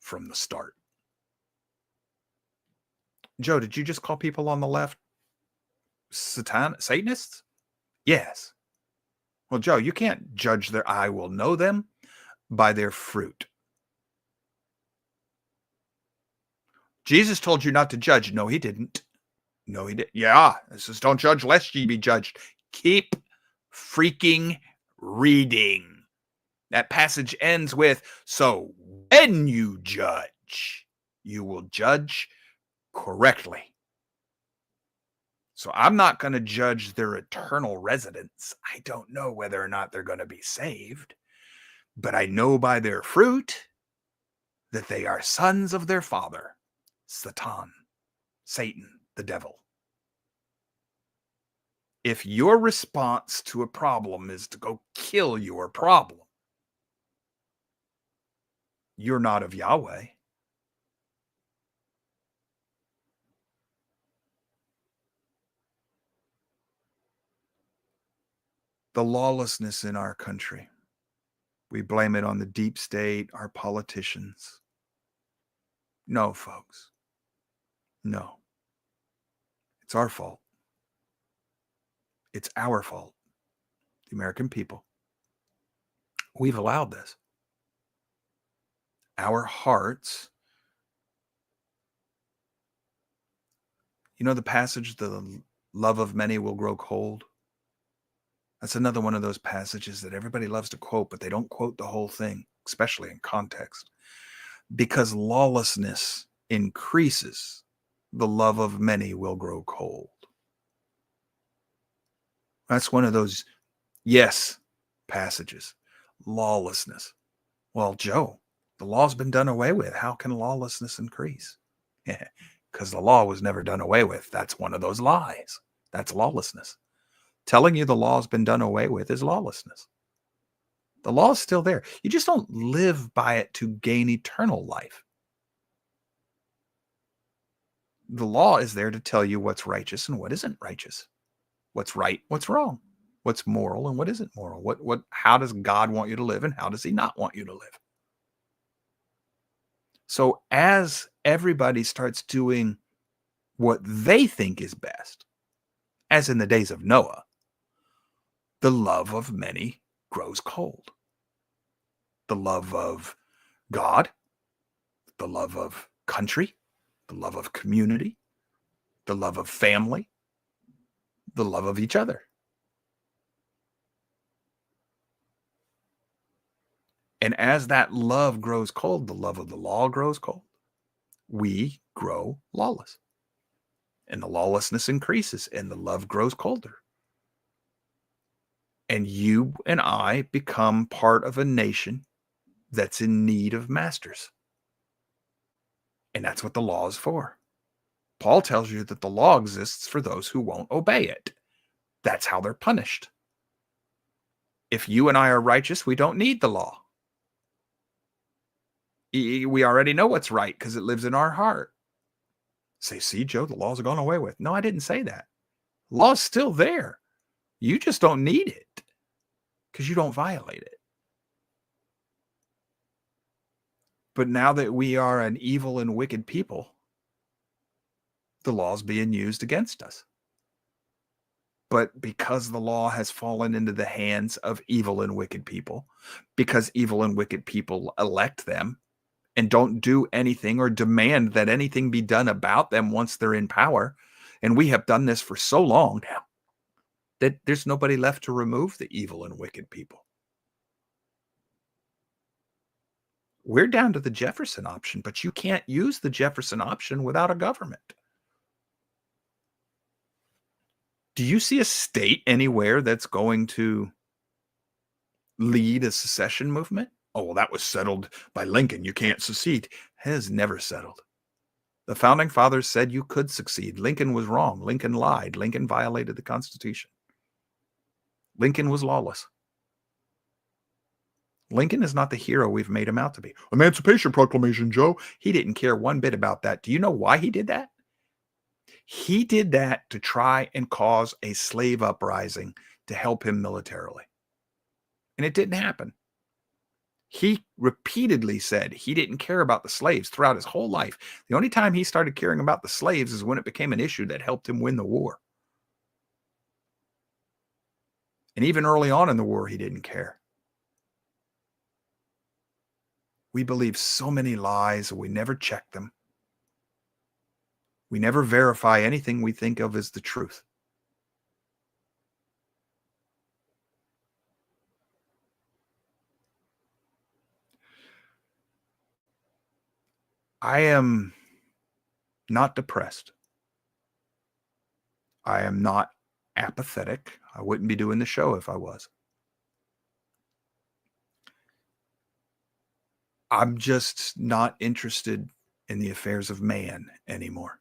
from the start. Joe, did you just call people on the left Satanists? Yes. Well, Joe, you can't judge their I will know them by their fruit. Jesus told you not to judge. No, he didn't. No, he didn't. Yeah, it says don't judge lest ye be judged. Keep freaking reading. That passage ends with, so when you judge, you will judge correctly. So I'm not going to judge their eternal residence. I don't know whether or not they're going to be saved, but I know by their fruit that they are sons of their father, Satan, the devil. If your response to a problem is to go kill your problem, you're not of Yahweh. The lawlessness in our country, we blame it on the deep state, our politicians. No, folks. No. It's our fault. It's our fault. The American people. We've allowed this. Our hearts. You know the passage, the love of many will grow cold? That's another one of those passages that everybody loves to quote, but they don't quote the whole thing, especially in context. Because lawlessness increases, the love of many will grow cold. That's one of those yes passages. Lawlessness. Well, Joe, The law's been done away with. How can lawlessness increase? Because the law was never done away with. That's one of those lies. That's lawlessness. Telling you the law's been done away with is lawlessness. The law is still there. You just don't live by it to gain eternal life. The law is there to tell you what's righteous and what isn't righteous. What's right, what's wrong. What's moral and what isn't moral. How does God want you to live and how does he not want you to live? So as everybody starts doing what they think is best, as in the days of Noah, the love of many grows cold. The love of God, the love of country, the love of community, the love of family, the love of each other. And as that love grows cold, the love of the law grows cold, we grow lawless. And the lawlessness increases and the love grows colder. And you and I become part of a nation that's in need of masters. And that's what the law is for. Paul tells you that the law exists for those who won't obey it. That's how they're punished. If you and I are righteous, we don't need the law. We already know what's right because it lives in our heart. Say, see, Joe, the law's gone away with. No, I didn't say that. Law's still there. You just don't need it because you don't violate it. But now that we are an evil and wicked people, the law's being used against us. But because the law has fallen into the hands of evil and wicked people, because evil and wicked people elect them and don't do anything or demand that anything be done about them once they're in power, and we have done this for so long now, that there's nobody left to remove the evil and wicked people. We're down to the Jefferson option, but you can't use the Jefferson option without a government. Do you see a state anywhere that's going to lead a secession movement? Oh, well, that was settled by Lincoln. You can't secede. It has never settled. The founding fathers said you could succeed. Lincoln was wrong. Lincoln lied. Lincoln violated the Constitution. Lincoln was lawless. Lincoln is not the hero we've made him out to be. Emancipation Proclamation, Joe. He didn't care one bit about that. Do you know why he did that? He did that to try and cause a slave uprising to help him militarily. And it didn't happen. He repeatedly said he didn't care about the slaves throughout his whole life. The only time he started caring about the slaves is when it became an issue that helped him win the war. And even early on in the war, he didn't care. We believe so many lies, we never check them. We never verify anything we think of as the truth. I am not depressed. I am not apathetic. I wouldn't be doing the show if I was. I'm just not interested in the affairs of man anymore.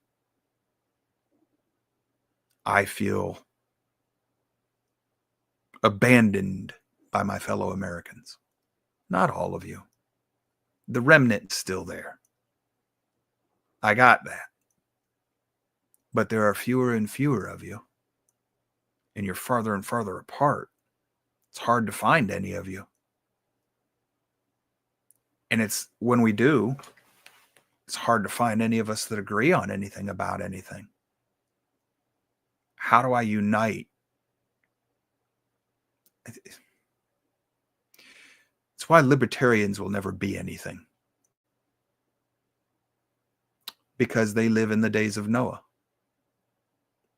I feel abandoned by my fellow Americans. Not all of you. The remnant's still there. I got that. But there are fewer and fewer of you. And you're farther and farther apart. It's hard to find any of you. And it's when we do, it's hard to find any of us that agree on anything about anything. How do I unite? It's why libertarians will never be anything. Because they live in the days of Noah.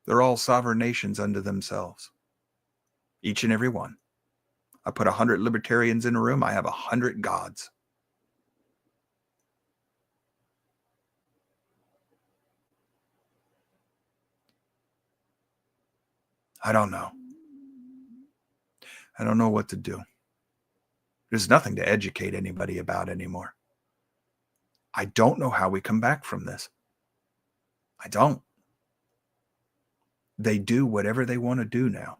They're all sovereign nations unto themselves. Each and every one. I put 100 libertarians in a room, I have 100 gods. I don't know. I don't know what to do. There's nothing to educate anybody about anymore. I don't know how we come back from this. I don't. They do whatever they want to do now.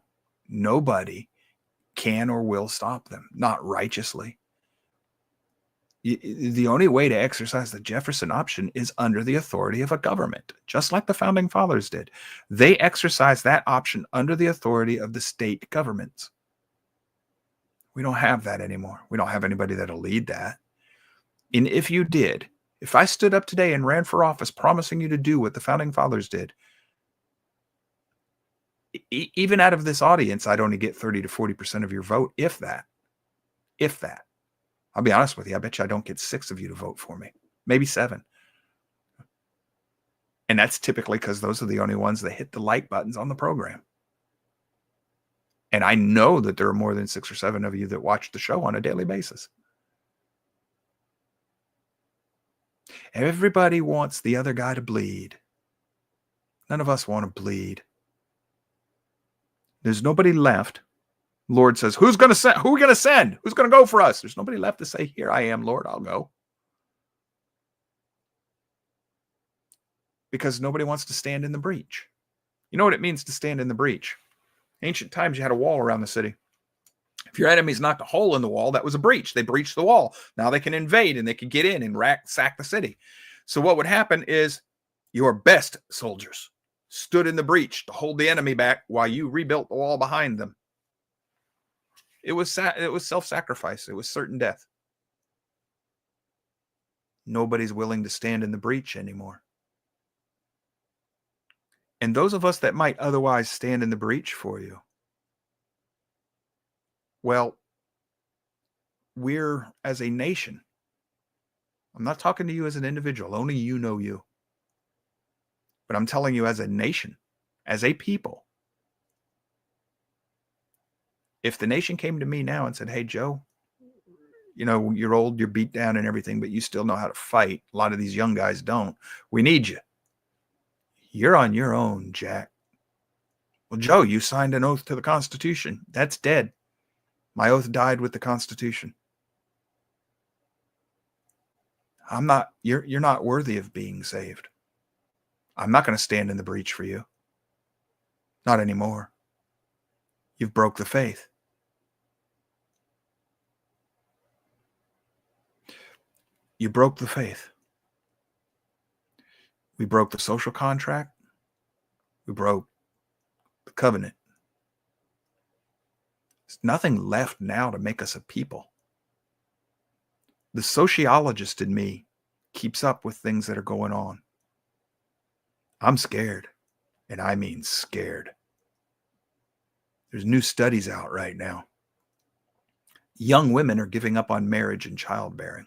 Nobody can or will stop them, not righteously. The only way to exercise the Jefferson option is under the authority of a government, just like the founding fathers did. They exercised that option under the authority of the state governments. We don't have that anymore. We don't have anybody that'll lead that. And if you did, if I stood up today and ran for office promising you to do what the founding fathers did, even out of this audience, I'd only get 30 to 40% of your vote, if that. If that. I'll be honest with you. I bet you I don't get 6 of you to vote for me. Maybe 7. And that's typically because those are the only ones that hit the like buttons on the program. And I know that there are more than 6 or 7 of you that watch the show on a daily basis. Everybody wants the other guy to bleed. None of us want to bleed. There's nobody left. Lord says, who's going to send? Who are we going to send? Who's going to go for us? There's nobody left to say, here I am, Lord, I'll go. Because nobody wants to stand in the breach. You know what it means to stand in the breach? Ancient times, you had a wall around the city. If your enemies knocked a hole in the wall, that was a breach. They breached the wall. Now they can invade and they can get in and sack the city. So what would happen is your best soldiers stood in the breach to hold the enemy back while you rebuilt the wall behind them. It was self-sacrifice. It was certain death. Nobody's willing to stand in the breach anymore. And those of us that might otherwise stand in the breach for you, well, we're as a nation. I'm not talking to you as an individual. Only you know you. But I'm telling you as a nation, as a people, if the nation came to me now and said, hey, Joe, you know, you're old, you're beat down and everything, but you still know how to fight. A lot of these young guys don't. We need you. You're on your own, Jack. Well, Joe, you signed an oath to the Constitution. That's dead. My oath died with the Constitution. You're not worthy of being saved. I'm not going to stand in the breach for you. Not anymore. You've broke the faith. You broke the faith. We broke the social contract. We broke the covenant. There's nothing left now to make us a people. The sociologist in me keeps up with things that are going on. I'm scared, and I mean scared. There's new studies out right now. Young women are giving up on marriage and childbearing.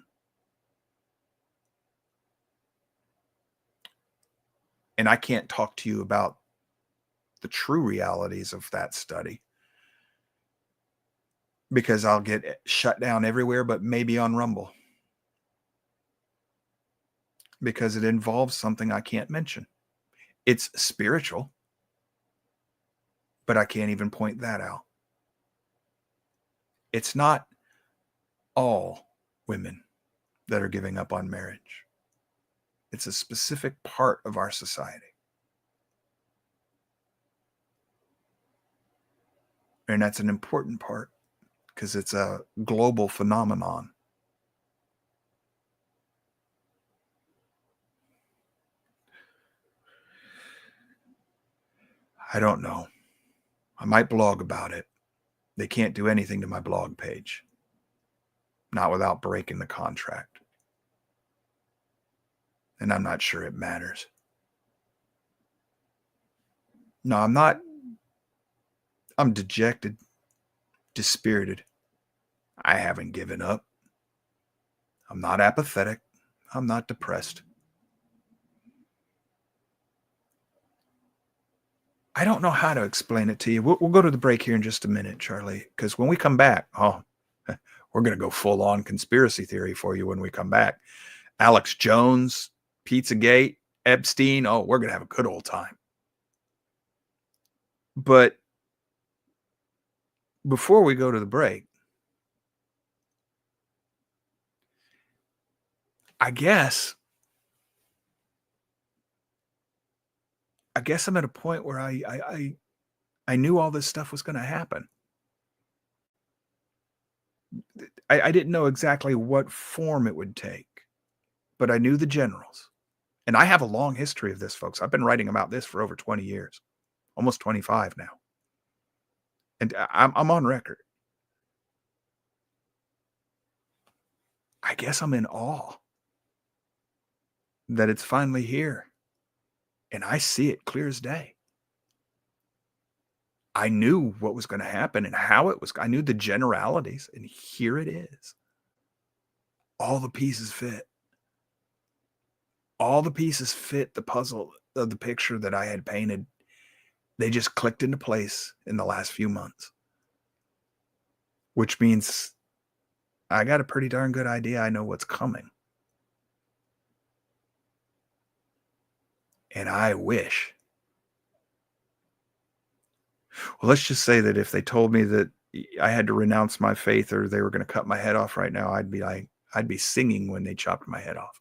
And I can't talk to you about the true realities of that study because I'll get shut down everywhere, but maybe on Rumble. Because it involves something I can't mention. It's spiritual, but I can't even point that out. It's not all women that are giving up on marriage. It's a specific part of our society. And that's an important part because it's a global phenomenon. I don't know. I might blog about it. They can't do anything to my blog page. Not without breaking the contract. And I'm not sure it matters. No, I'm not. I'm dejected, dispirited. I haven't given up. I'm not apathetic. I'm not depressed. I don't know how to explain it to you. We'll go to the break here in just a minute, Charlie, because when we come back, we're going to go full on conspiracy theory for you when we come back. Alex Jones, Pizzagate, Epstein. We're going to have a good old time. But before we go to the break, I guess I'm at a point where I knew all this stuff was going to happen. I didn't know exactly what form it would take, but I knew the generals. And I have a long history of this, folks. I've been writing about this for over 20 years, almost 25 now. And I'm on record. I guess I'm in awe that it's finally here. And I see it clear as day. I knew what was going to happen and how it was. I knew the generalities, and here it is. All the pieces fit. All the pieces fit the puzzle of the picture that I had painted. They just clicked into place in the last few months, which means I got a pretty darn good idea. I know what's coming. And I wish. Well, let's just say that if they told me that I had to renounce my faith or they were going to cut my head off right now, I'd be singing when they chopped my head off.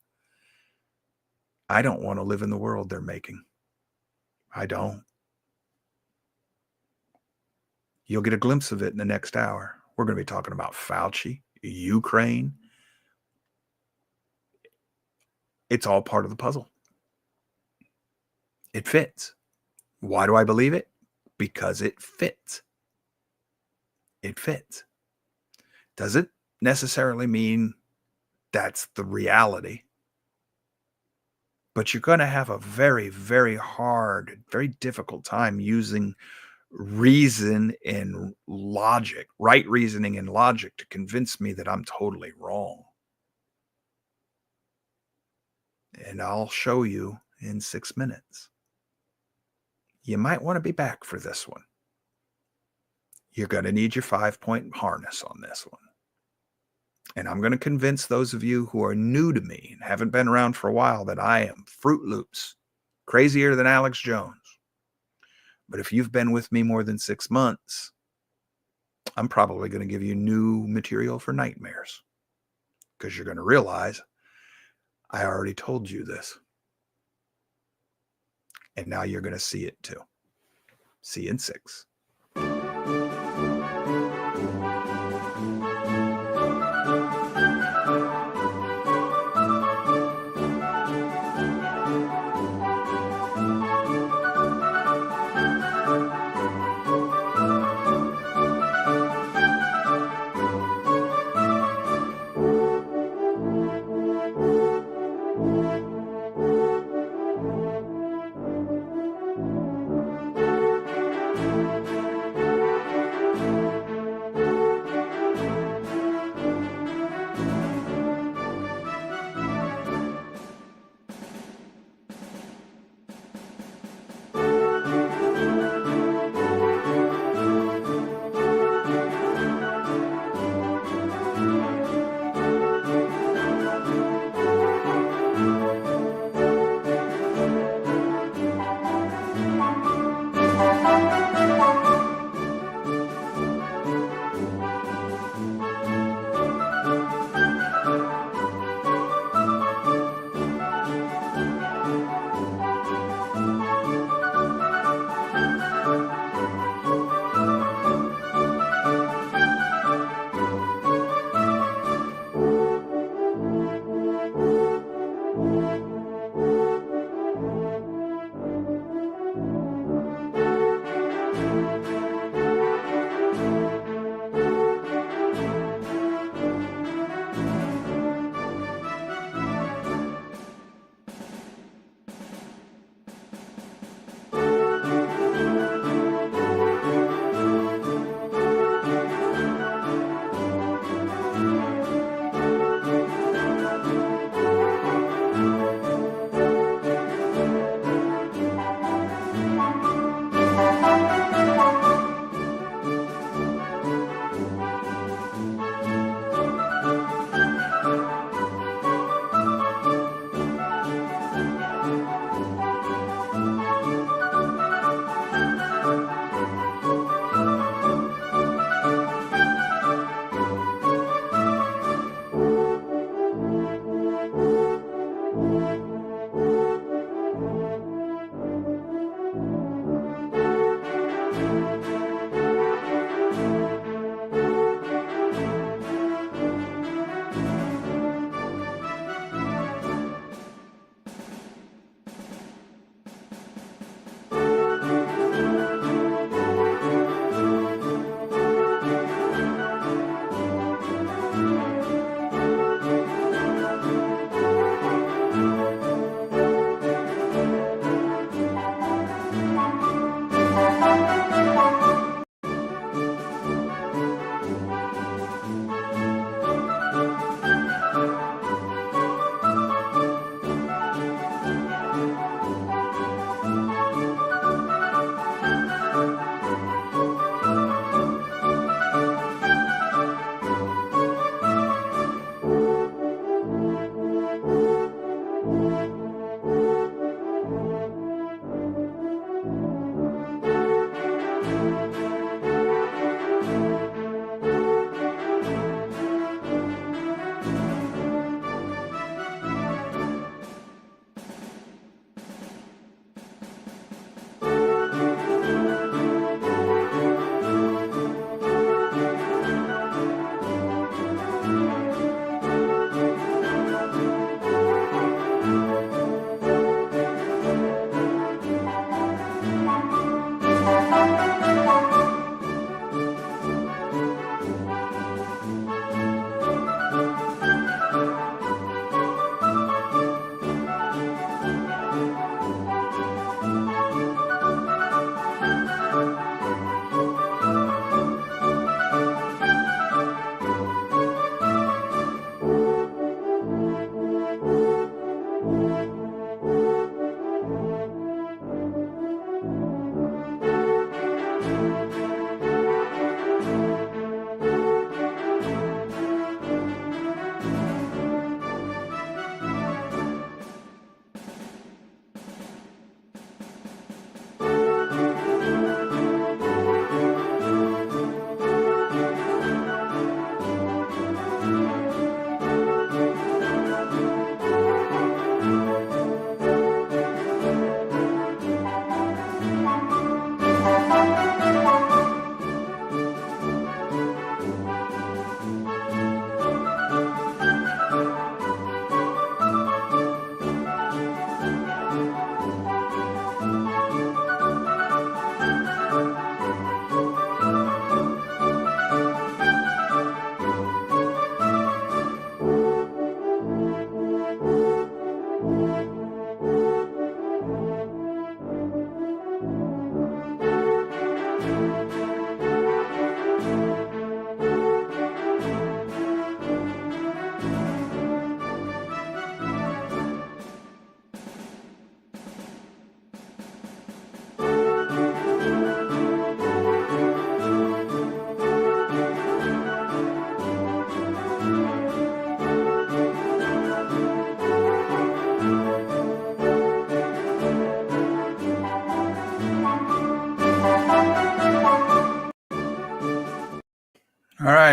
I don't want to live in the world they're making. I don't. You'll get a glimpse of it in the next hour. We're going to be talking about Fauci, Ukraine. It's all part of the puzzle. It fits. Why do I believe it? Because it fits. It fits. Does it necessarily mean that's the reality? But you're going to have a very, very hard, very difficult time using reason and logic, right reasoning and logic to convince me that I'm totally wrong. And I'll show you in 6 minutes. You might want to be back for this one. You're going to need your 5-point harness on this one. And I'm going to convince those of you who are new to me and haven't been around for a while that I am Fruit Loops, crazier than Alex Jones. But if you've been with me more than 6 months, I'm probably going to give you new material for nightmares, because you're going to realize I already told you this. And now you're going to see it too. See you in 6.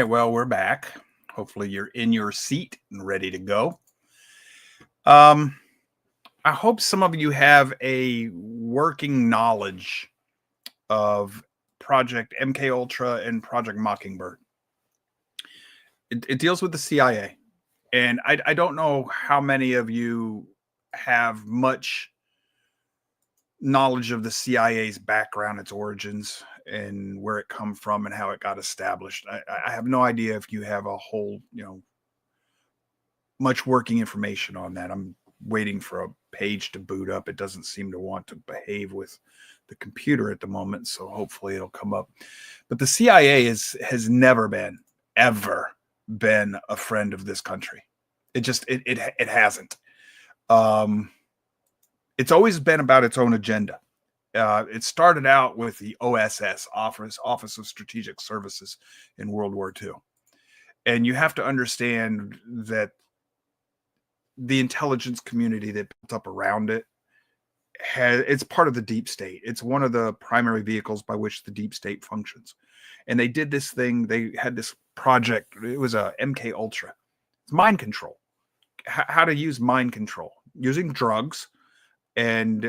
right, well, we're back. Hopefully you're in your seat and ready to go. I hope some of you have a working knowledge of Project MK Ultra and Project Mockingbird. It deals with the CIA. And I don't know how many of you have much knowledge of the CIA's background, its origins, and where it come from and how it got established. I have no idea if you have a whole, much working information on that. I'm waiting for a page to boot up. It doesn't seem to want to behave with the computer at the moment, so hopefully it'll come up. But the CIA has never been, ever been a friend of this country. It just it hasn't. It's always been about its own agenda. It started out with the OSS, Office of Strategic Services, in World War II. And you have to understand that the intelligence community that built up around it it's part of the deep state. It's one of the primary vehicles by which the deep state functions. And they did this thing. They had this project. It was a MK Ultra. It's mind control. How to use mind control using drugs and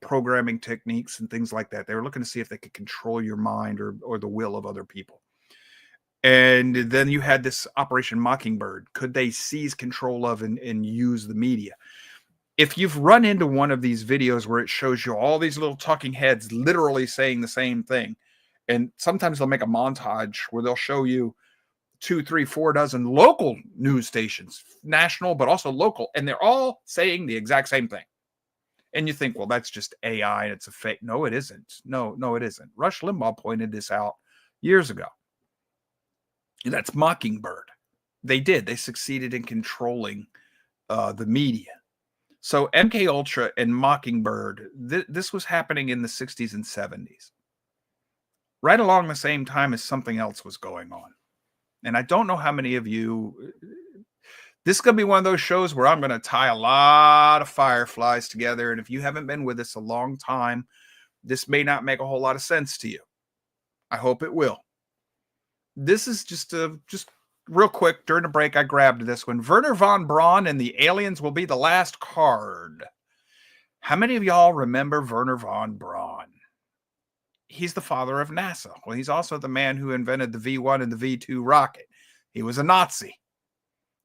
programming techniques and things like that. They were looking to see if they could control your mind or the will of other people. And then you had this Operation Mockingbird. Could they seize control of and use the media? If you've run into one of these videos where it shows you all these little talking heads literally saying the same thing, and sometimes they'll make a montage where they'll show you 2, 3, 4 dozen local news stations, national, but also local, and they're all saying the exact same thing. And you think, well, that's just AI and it's a fake. No, it isn't. No, it isn't. Rush Limbaugh pointed this out years ago. That's Mockingbird. They succeeded in controlling the media. So MK Ultra and Mockingbird, this was happening in the 60s and 70s. Right along the same time as something else was going on. And I don't know how many of you, this is going to be one of those shows where I'm going to tie a lot of fireflies together. And if you haven't been with us a long time, this may not make a whole lot of sense to you. I hope it will. This is just real quick. During the break, I grabbed this one. Wernher von Braun and the Aliens Will Be the Last Card. How many of y'all remember Wernher von Braun? He's the father of NASA. Well, he's also the man who invented the V1 and the V2 rocket. He was a Nazi.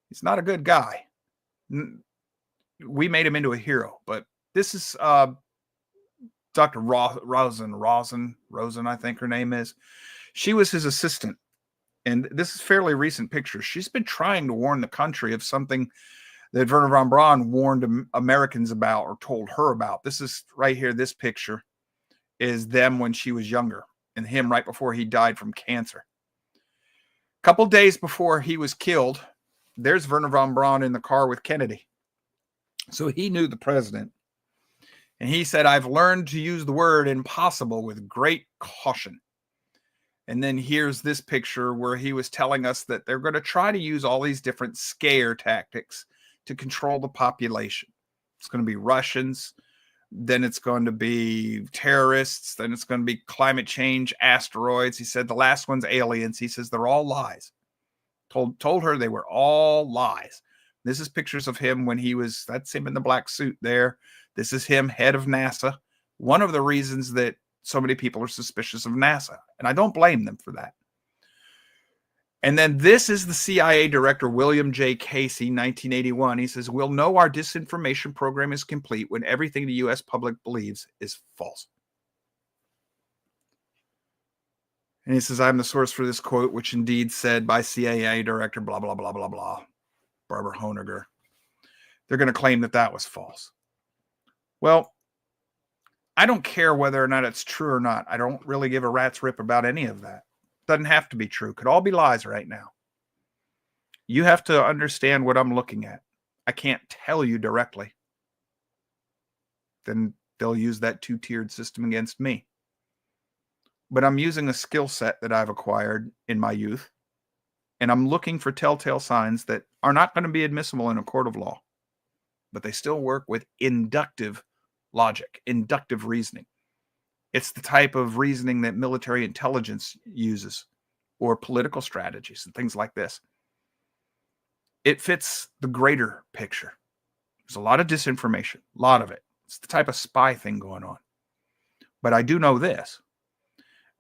He's not a good guy. We made him into a hero. But this is Dr. Rosen, I think her name is. She was his assistant. And this is fairly recent pictures. She's been trying to warn the country of something that Wernher von Braun warned Americans about or told her about. This is right here. This picture is them when she was younger and him right before he died from cancer. A couple days before he was killed, there's Wernher von Braun in the car with Kennedy. So he knew the president. And he said, I've learned to use the word impossible with great caution. And then here's this picture where he was telling us that they're going to try to use all these different scare tactics to control the population. It's going to be Russians. Then it's going to be terrorists. Then it's going to be climate change, asteroids. He said the last one's aliens. He says they're all lies. Told her they were all lies. This is pictures of him when that's him in the black suit there. This is him, head of NASA. One of the reasons that so many people are suspicious of NASA. And I don't blame them for that. And then this is the CIA director, William J. Casey, 1981. He says, we'll know our disinformation program is complete when everything the U.S. public believes is false. And he says, I'm the source for this quote, which indeed said by CIA director, blah, blah, blah, blah, blah, Barbara Honegger. They're going to claim that was false. Well, I don't care whether or not it's true or not. I don't really give a rat's rip about any of that. Doesn't have to be true. Could all be lies right now. You have to understand what I'm looking at. I can't tell you directly. Then they'll use that 2-tiered system against me. But I'm using a skill set that I've acquired in my youth. And I'm looking for telltale signs that are not going to be admissible in a court of law. But they still work with inductive logic, inductive reasoning. It's the type of reasoning that military intelligence uses. or political strategies and things like this. It fits the greater picture. There's a lot of disinformation, a lot of it. It's the type of spy thing going on. But I do know this.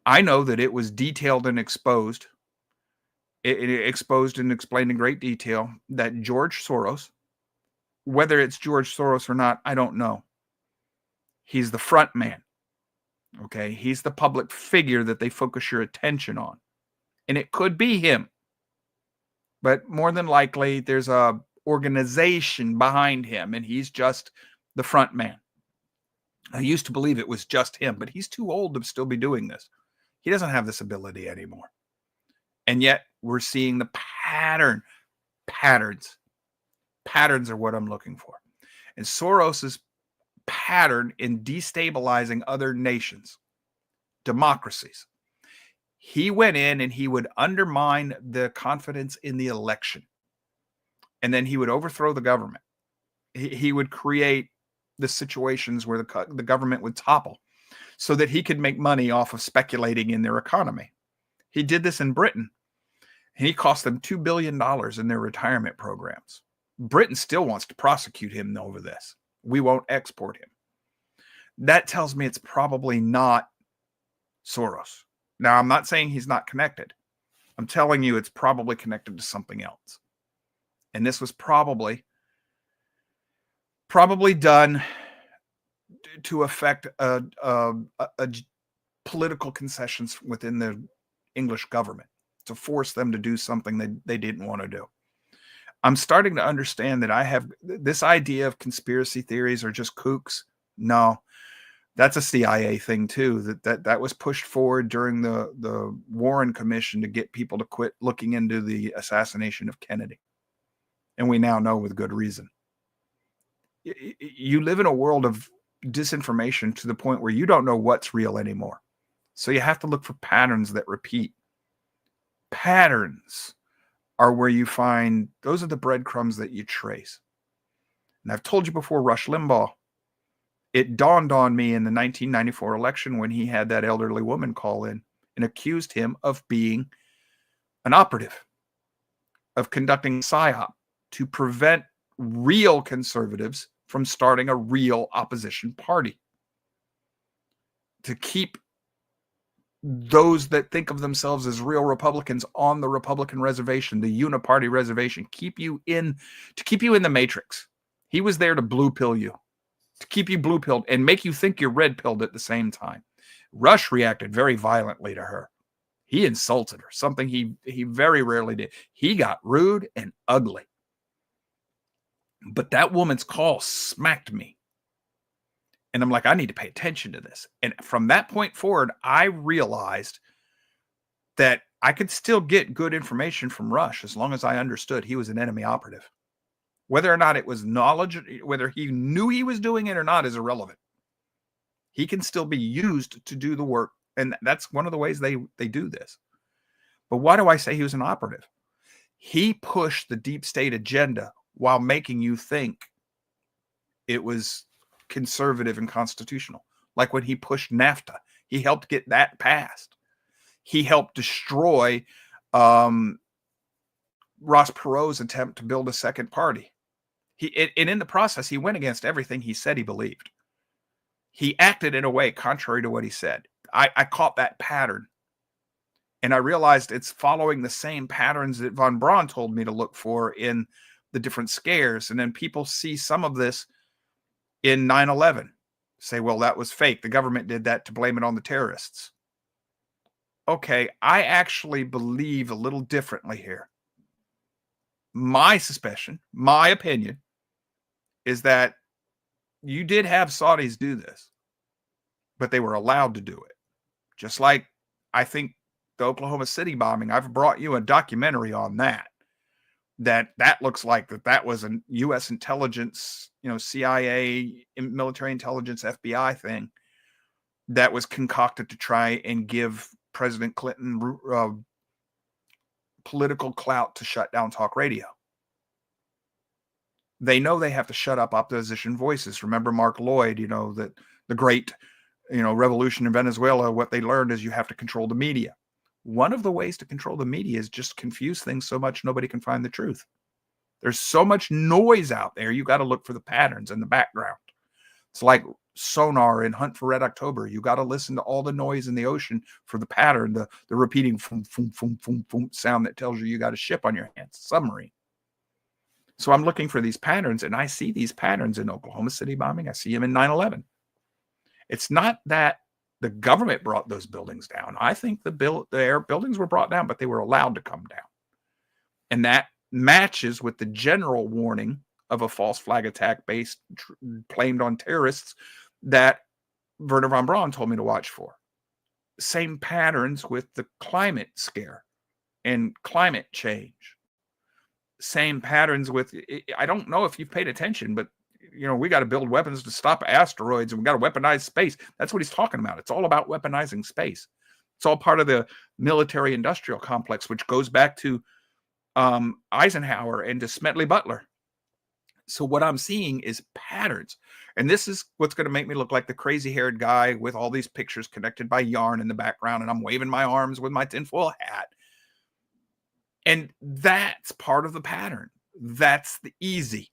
I know that it was detailed and exposed. It exposed and explained in great detail that George Soros, whether it's George Soros or not, I don't know. He's the front man. Okay. He's the public figure that they focus your attention on. And it could be him. But more than likely, there's a organization behind him, and he's just the front man. I used to believe it was just him, but he's too old to still be doing this. He doesn't have this ability anymore. And yet we're seeing the patterns. Patterns are what I'm looking for. And Soros's pattern in destabilizing other nations, democracies. He went in and he would undermine the confidence in the election. And then he would overthrow the government. He would create the situations where the government would topple so that he could make money off of speculating in their economy. He did this in Britain. And he cost them $2 billion in their retirement programs. Britain still wants to prosecute him over this. We won't export him. That tells me it's probably not Soros. Now, I'm not saying he's not connected. I'm telling you it's probably connected to something else. And this was probably done to affect a political concessions within the English government to force them to do something they didn't want to do. I'm starting to understand that I have this idea of conspiracy theories are just kooks. No, that's a CIA thing too. That was pushed forward during the Warren Commission to get people to quit looking into the assassination of Kennedy. And we now know with good reason. You live in a world of disinformation to the point where you don't know what's real anymore. So you have to look for patterns that repeat. Patterns are where you find, those are the breadcrumbs that you trace. And I've told you before, Rush Limbaugh, it dawned on me in the 1994 election when he had that elderly woman call in and accused him of being an operative, of conducting PSYOP to prevent real conservatives from starting a real opposition party, to keep those that think of themselves as real Republicans on the Republican reservation, the uniparty reservation, to keep you in the matrix. He was there to blue pill you, to keep you blue pilled and make you think you're red pilled at the same time. Rush reacted very violently to her. He insulted her, something he very rarely did. He got rude and ugly. But that woman's call smacked me. And I'm like, I need to pay attention to this. And from that point forward, I realized that I could still get good information from Rush as long as I understood he was an enemy operative. Whether or not it was knowledge, whether he knew he was doing it or not is irrelevant. He can still be used to do the work. And that's one of the ways they do this. But why do I say he was an operative? He pushed the deep state agenda while making you think it was conservative and constitutional. Like when he pushed NAFTA, he helped get that passed. He helped destroy Ross Perot's attempt to build a second party. And in the process, he went against everything he said he believed. He acted in a way contrary to what he said. I caught that pattern. And I realized it's following the same patterns that von Braun told me to look for in the different scares. And then people see some of this in 9/11. Say, well, that was fake. The government did that to blame it on the terrorists. Okay, I actually believe a little differently here. My suspicion, my opinion, is that you did have Saudis do this, but they were allowed to do it. Just like I think the Oklahoma City bombing, I've brought you a documentary on that. That looks like that was a U.S. intelligence, CIA, military intelligence, FBI thing that was concocted to try and give President Clinton political clout to shut down talk radio. They know they have to shut up opposition voices. Remember Mark Lloyd, that the great, revolution in Venezuela, what they learned is you have to control the media. one of the ways to control the media is just confuse things so much nobody can find the truth. There's so much noise out there. You got to look for the patterns in the background. It's like sonar in Hunt for Red October. You got to listen to all the noise in the ocean for the pattern, the repeating boom, boom, boom, boom, boom sound that tells you got a ship on your hands, submarine. So I'm looking for these patterns, and I see these patterns in Oklahoma City bombing. I see them in 9/11. It's not that the government brought those buildings down. I think the air buildings were brought down, but they were allowed to come down. And that matches with the general warning of a false flag attack blamed on terrorists that Werner von Braun told me to watch for. Same patterns with the climate scare and climate change. Same patterns with, I don't know if you've paid attention, but we got to build weapons to stop asteroids, and we got to weaponize space. That's what he's talking about. It's all about weaponizing space. It's all part of the military industrial complex, which goes back to Eisenhower and to Smedley Butler. So what I'm seeing is patterns. And this is what's going to make me look like the crazy haired guy with all these pictures connected by yarn in the background. And I'm waving my arms with my tinfoil hat. And that's part of the pattern. That's the easy.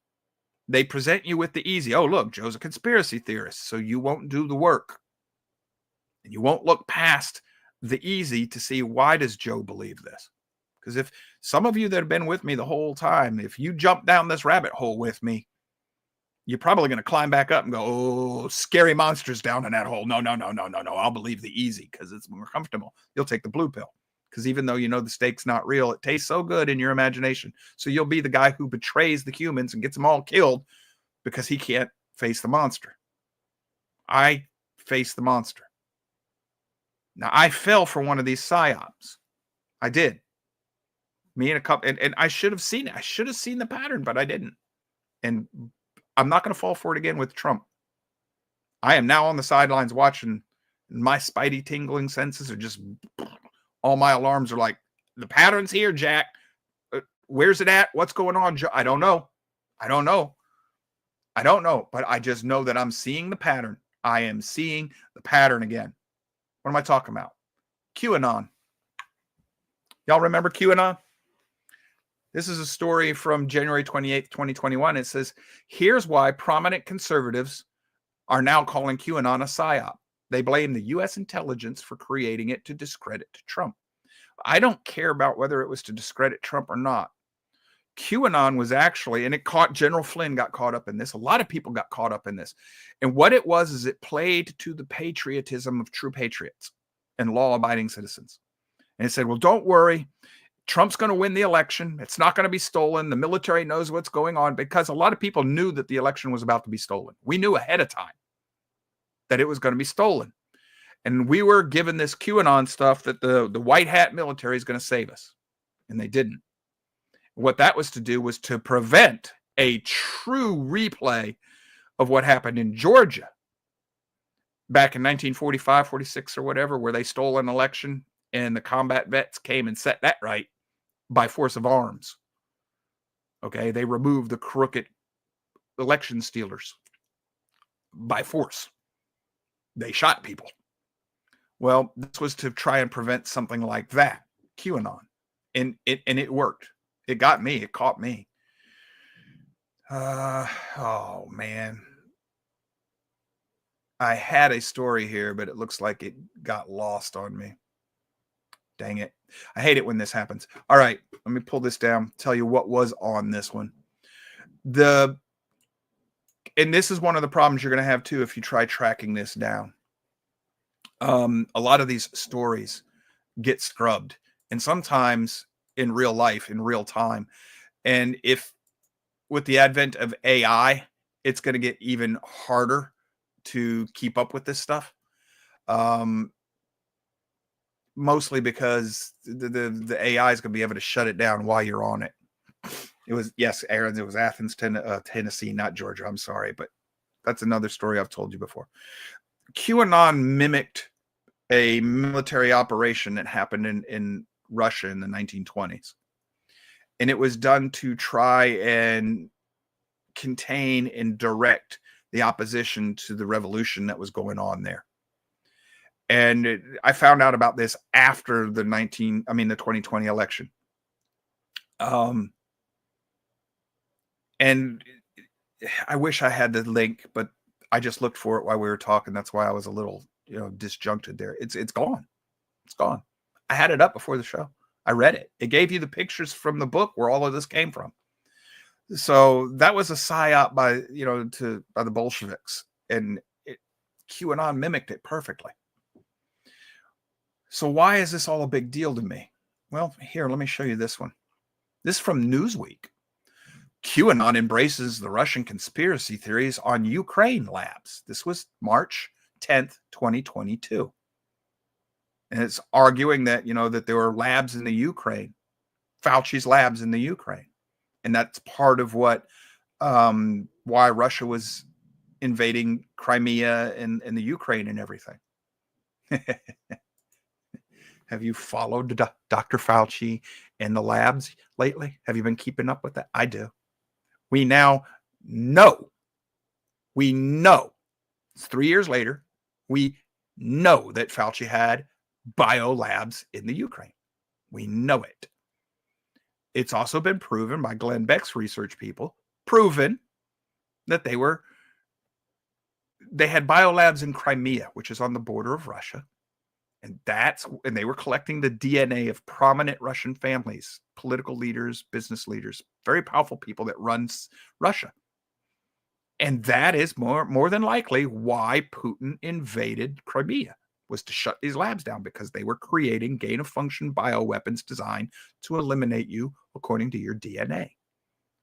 They present you with the easy. Oh, look, Joe's a conspiracy theorist, so you won't do the work. And you won't look past the easy to see, why does Joe believe this? Because if some of you that have been with me the whole time, if you jump down this rabbit hole with me, you're probably going to climb back up and go, oh, scary monsters down in that hole. No. I'll believe the easy because it's more comfortable. You'll take the blue pill. Because even though the stake's not real, it tastes so good in your imagination. So you'll be the guy who betrays the humans and gets them all killed because he can't face the monster. I face the monster. Now, I fell for one of these psyops. I did. Me and a couple, and I should have seen it. I should have seen the pattern, but I didn't. And I'm not going to fall for it again with Trump. I am now on the sidelines watching. My spidey tingling senses are just... all my alarms are like, the pattern's here, Jack. Where's it at? What's going on, Joe? I don't know. But I just know that I'm seeing the pattern. I am seeing the pattern again. What am I talking about? QAnon. Y'all remember QAnon? This is a story from January 28th, 2021. It says, here's why prominent conservatives are now calling QAnon a psyop. They blame the U.S. intelligence for creating it to discredit Trump. I don't care about whether it was to discredit Trump or not. QAnon was actually, and General Flynn got caught up in this. A lot of people got caught up in this. And what it was is it played to the patriotism of true patriots and law-abiding citizens. And it said, well, don't worry. Trump's going to win the election. It's not going to be stolen. The military knows what's going on, because a lot of people knew that the election was about to be stolen. We knew ahead of time that it was going to be stolen. And we were given this QAnon stuff that the white hat military is going to save us. And they didn't. What that was to do was to prevent a true replay of what happened in Georgia back in 1945, 46 or whatever, where they stole an election and the combat vets came and set that right by force of arms. Okay, they removed the crooked election stealers by force. They shot people. Well, this was to try and prevent something like that, QAnon. And it worked. It got me. It caught me. Oh, man. I had a story here, but it looks like it got lost on me. Dang it. I hate it when this happens. All right, let me pull this down, tell you what was on this one. And this is one of the problems you're going to have, too, if you try tracking this down. A lot of these stories get scrubbed, and sometimes in real life, in real time. And if with the advent of AI, it's going to get even harder to keep up with this stuff. Mostly because the AI is going to be able to shut it down while you're on it. It was, yes, Aaron, it was Athens, Tennessee, not Georgia. I'm sorry, but that's another story I've told you before. QAnon mimicked a military operation that happened in Russia in the 1920s. And it was done to try and contain and direct the opposition to the revolution that was going on there. And I found out about this after the 2020 election. And I wish I had the link, but I just looked for it while we were talking. That's why I was a little, disjuncted there. It's gone. It's gone. I had it up before the show. I read it. It gave you the pictures from the book where all of this came from. So that was a psyop by the Bolsheviks, and QAnon mimicked it perfectly. So why is this all a big deal to me? Well, here, let me show you this one. This is from Newsweek. QAnon embraces the Russian conspiracy theories on Ukraine labs. This was March 10th, 2022. And it's arguing that, that there were labs in the Ukraine, Fauci's labs in the Ukraine. And that's part of what, why Russia was invading Crimea and the Ukraine and everything. Have you followed Dr. Fauci and the labs lately? Have you been keeping up with that? I do. We now know. We know. It's 3 years later. We know that Fauci had biolabs in the Ukraine. We know it. It's also been proven by Glenn Beck's research people, proven that they had biolabs in Crimea, which is on the border of Russia. And they were collecting the DNA of prominent Russian families, political leaders, business leaders, very powerful people that run Russia. And that is more than likely why Putin invaded Crimea, was to shut these labs down, because they were creating gain-of-function bioweapons designed to eliminate you according to your DNA.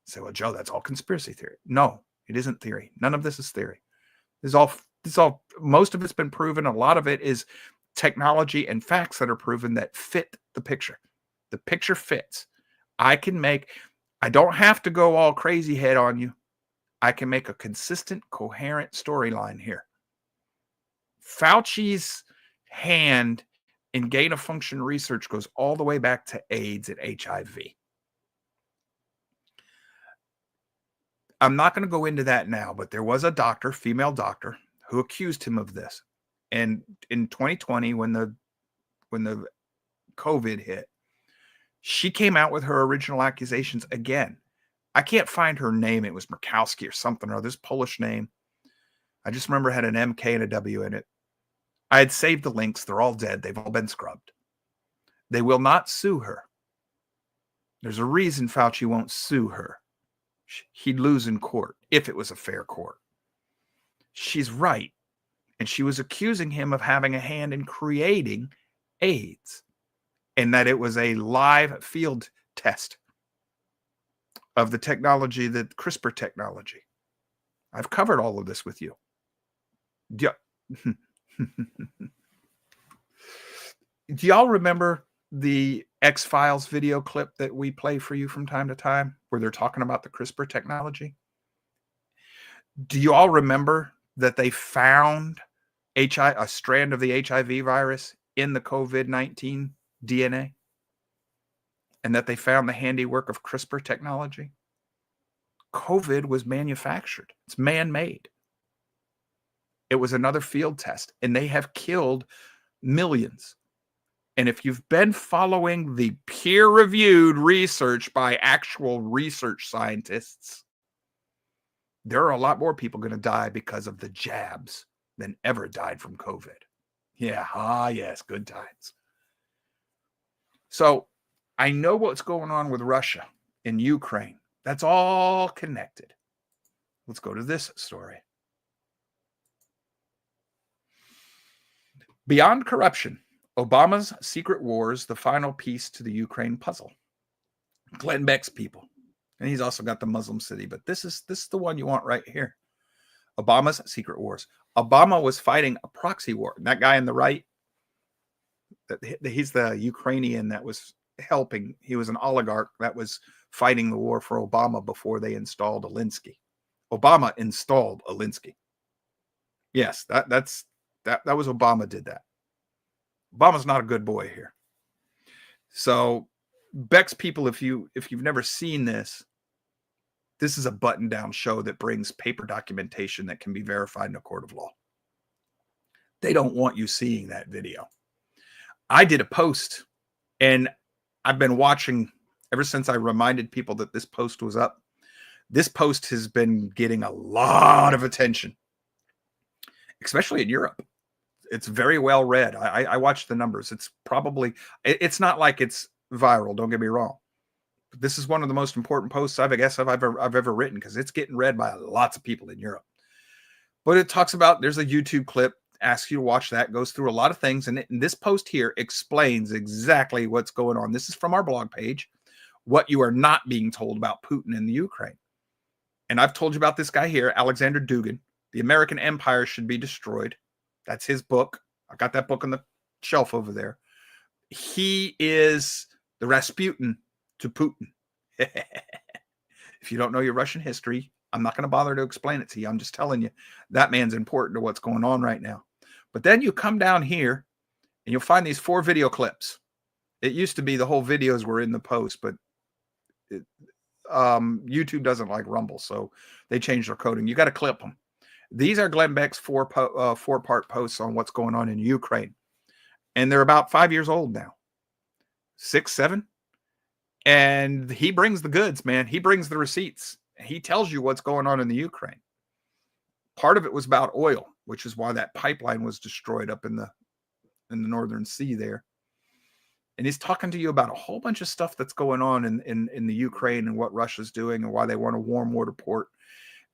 So, well, Joe, that's all conspiracy theory. No, it isn't theory. None of this is theory. Most of it's been proven. A lot of it is technology and facts that are proven that fit the picture. The picture fits. I don't have to go all crazy head on you. I can make a consistent, coherent storyline here. Fauci's hand in gain-of-function research goes all the way back to AIDS and HIV. I'm not going to go into that now, but there was a doctor, female doctor, who accused him of this. And in 2020, when the COVID hit, she came out with her original accusations again. I can't find her name. It was Murkowski or something, or this Polish name. I just remember it had an MK and a W in it. I had saved the links. They're all dead. They've all been scrubbed. They will not sue her. There's a reason Fauci won't sue her. He'd lose in court if it was a fair court. She's right. And she was accusing him of having a hand in creating AIDS, and that it was a live field test of the technology, the CRISPR technology. I've covered all of this with you. Do y'all remember the X-Files video clip that we play for you from time to time, where they're talking about the CRISPR technology? Do you all remember that they found a strand of the HIV virus in the COVID-19 DNA, and that they found the handiwork of CRISPR technology? COVID was manufactured. It's man-made. It was another field test, and they have killed millions. And if you've been following the peer-reviewed research by actual research scientists, there are a lot more people going to die because of the jabs than ever died from COVID. Yeah, yes, good times. So I know what's going on with Russia and Ukraine. That's all connected. Let's go to this story. Beyond corruption, Obama's secret wars, the final piece to the Ukraine puzzle. Glenn Beck's people. And he's also got the Muslim city, but this is the one you want right here. Obama's secret wars. Obama was fighting a proxy war. That guy on the right, he's the Ukrainian that was helping. He was an oligarch that was fighting the war for Obama before they installed Alinsky. Obama installed Alinsky. Yes, that was Obama did that. Obama's not a good boy here. So Beck's people, if you've never seen this is a button-down show that brings paper documentation that can be verified in a court of law. They don't want you seeing that video. I did a post, and I've been watching ever since I reminded people that this post was up. This post has been getting a lot of attention, especially in Europe. It's very well read. I watched the numbers. It's not like it's viral. Don't get me wrong. But this is one of the most important posts I've ever written, because it's getting read by lots of people in Europe. But it talks about, there's a YouTube clip, asks you to watch that, goes through a lot of things. And this post here explains exactly what's going on. This is from our blog page, what you are not being told about Putin in the Ukraine. And I've told you about this guy here, Alexander Dugin. The American Empire Should Be Destroyed. That's his book. I got that book on the shelf over there. He is the Rasputin to Putin. If you don't know your Russian history, I'm not going to bother to explain it to you. I'm just telling you, that man's important to what's going on right now. But then you come down here and you'll find these 4 video clips. It used to be the whole videos were in the post, but YouTube doesn't like Rumble, so they changed their coding. You got to clip them. These are Glenn Beck's 4-part posts on what's going on in Ukraine. And they're about 5 years old now. 6, 7. And he brings the goods, man. He brings the receipts. He tells you what's going on in the Ukraine. Part of it was about oil, which is why that pipeline was destroyed up in the Northern Sea there. And he's talking to you about a whole bunch of stuff that's going on in the Ukraine and what Russia's doing and why they want a warm water port.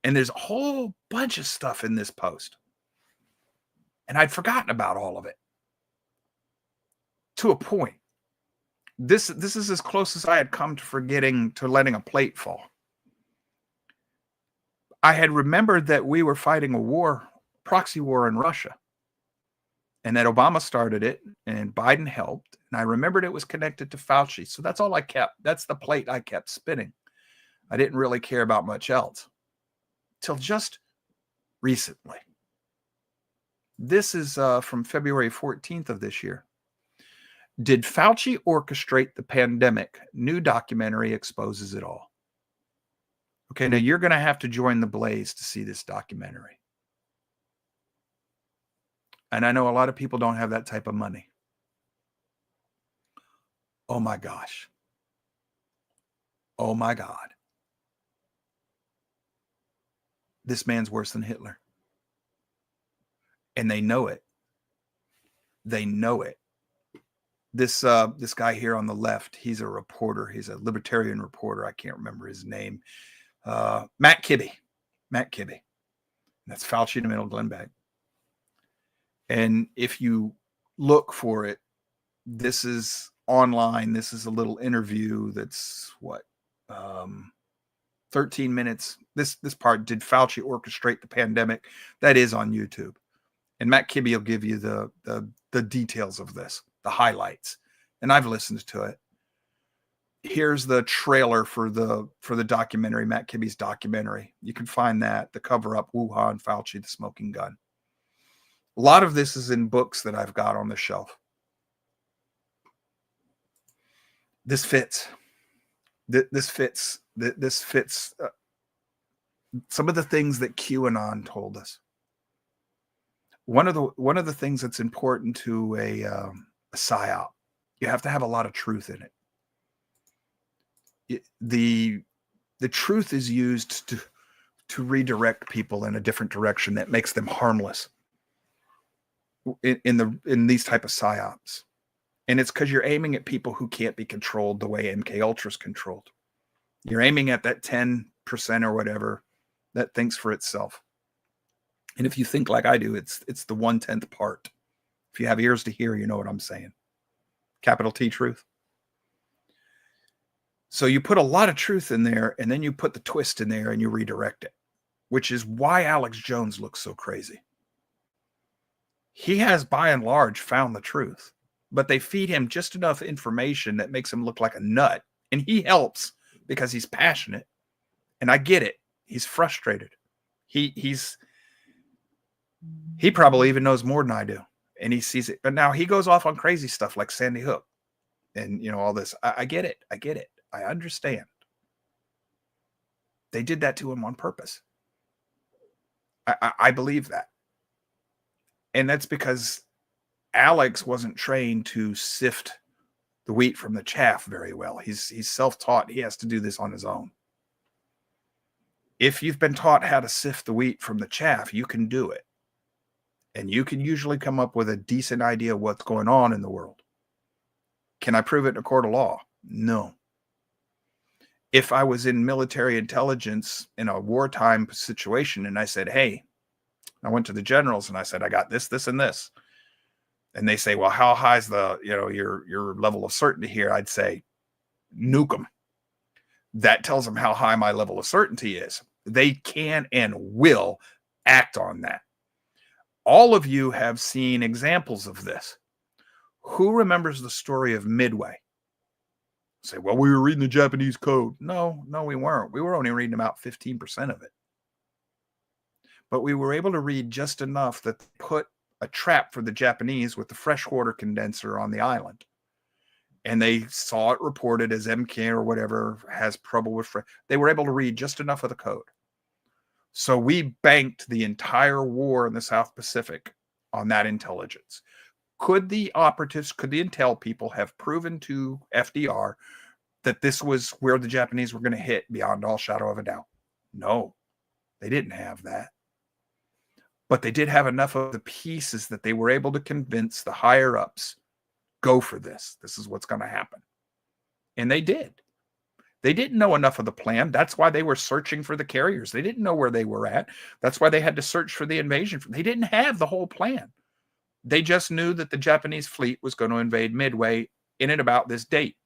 And there's a whole bunch of stuff in this post. And I'd forgotten about all of it. To a point. This is as close as I had come to letting a plate fall. I had remembered that we were fighting a war, proxy war in Russia. And that Obama started it and Biden helped. And I remembered it was connected to Fauci. So that's all I kept. That's the plate I kept spinning. I didn't really care about much else. Till just recently. This is from February 14th of this year. Did Fauci orchestrate the pandemic? New documentary exposes it all. Okay, now you're going to have to join the blaze to see this documentary. And I know a lot of people don't have that type of money. Oh my gosh. Oh my God. This man's worse than Hitler. And they know it. They know it. This guy here on the left, he's a reporter. He's a libertarian reporter. I can't remember his name. Matt Kibbe. Matt Kibbe. That's Fauci in the middle, Glenn Beck. And if you look for it, this is online. This is a little interview that's 13 minutes. This part, did Fauci orchestrate the pandemic? That is on YouTube. And Matt Kibbe will give you the details of this, the highlights. And I've listened to it. Here's the trailer for the documentary, Matt Kibbe's documentary. You can find that, the cover up, Wuhan, Fauci, the smoking gun. A lot of this is in books that I've got on the shelf. This fits. This fits. This fits some of the things that QAnon told us. One of the things that's important to a psyop, you have to have a lot of truth in it. The truth is used to redirect people in a different direction that makes them harmless in these type of psyops. And it's because you're aiming at people who can't be controlled the way MK Ultra's controlled. You're aiming at that 10% or whatever that thinks for itself. And if you think like I do, it's the 1/10 part. If you have ears to hear, you know what I'm saying. Capital T truth. So you put a lot of truth in there, and then you put the twist in there and you redirect it, which is why Alex Jones looks so crazy. He has, by and large, found the truth, but they feed him just enough information that makes him look like a nut. And he helps because he's passionate. And I get it. He's frustrated. He probably even knows more than I do. And he sees it. But now he goes off on crazy stuff like Sandy Hook and, all this. I get it. I get it. I understand. They did that to him on purpose. I believe that. And that's because Alex wasn't trained to sift the wheat from the chaff very well. He's self-taught. He has to do this on his own. If you've been taught how to sift the wheat from the chaff, you can do it. And you can usually come up with a decent idea of what's going on in the world. Can I prove it in a court of law? No. If I was in military intelligence in a wartime situation and I said, hey, I went to the generals and I said, I got this, this, and this. And they say, well, how high is the, your level of certainty here? I'd say, nuke them. That tells them how high my level of certainty is. They can and will act on that. All of you have seen examples of this. Who remembers the story of Midway? Say, well, we were reading the Japanese code. No, we weren't. We were only reading about 15% of it. But we were able to read just enough that put a trap for the Japanese with the freshwater condenser on the island. And they saw it reported as MK or whatever has trouble with they were able to read just enough of the code. So we banked the entire war in the South Pacific on that intelligence. Could the operatives, could the intel people have proven to FDR that this was where the Japanese were going to hit beyond all shadow of a doubt? No, they didn't have that. But they did have enough of the pieces that they were able to convince the higher ups, go for this. This is what's going to happen. And they did. They didn't know enough of the plan. That's why they were searching for the carriers. They didn't know where they were at. That's why they had to search for the invasion. They didn't have the whole plan. They just knew that the Japanese fleet was going to invade Midway in and about this date.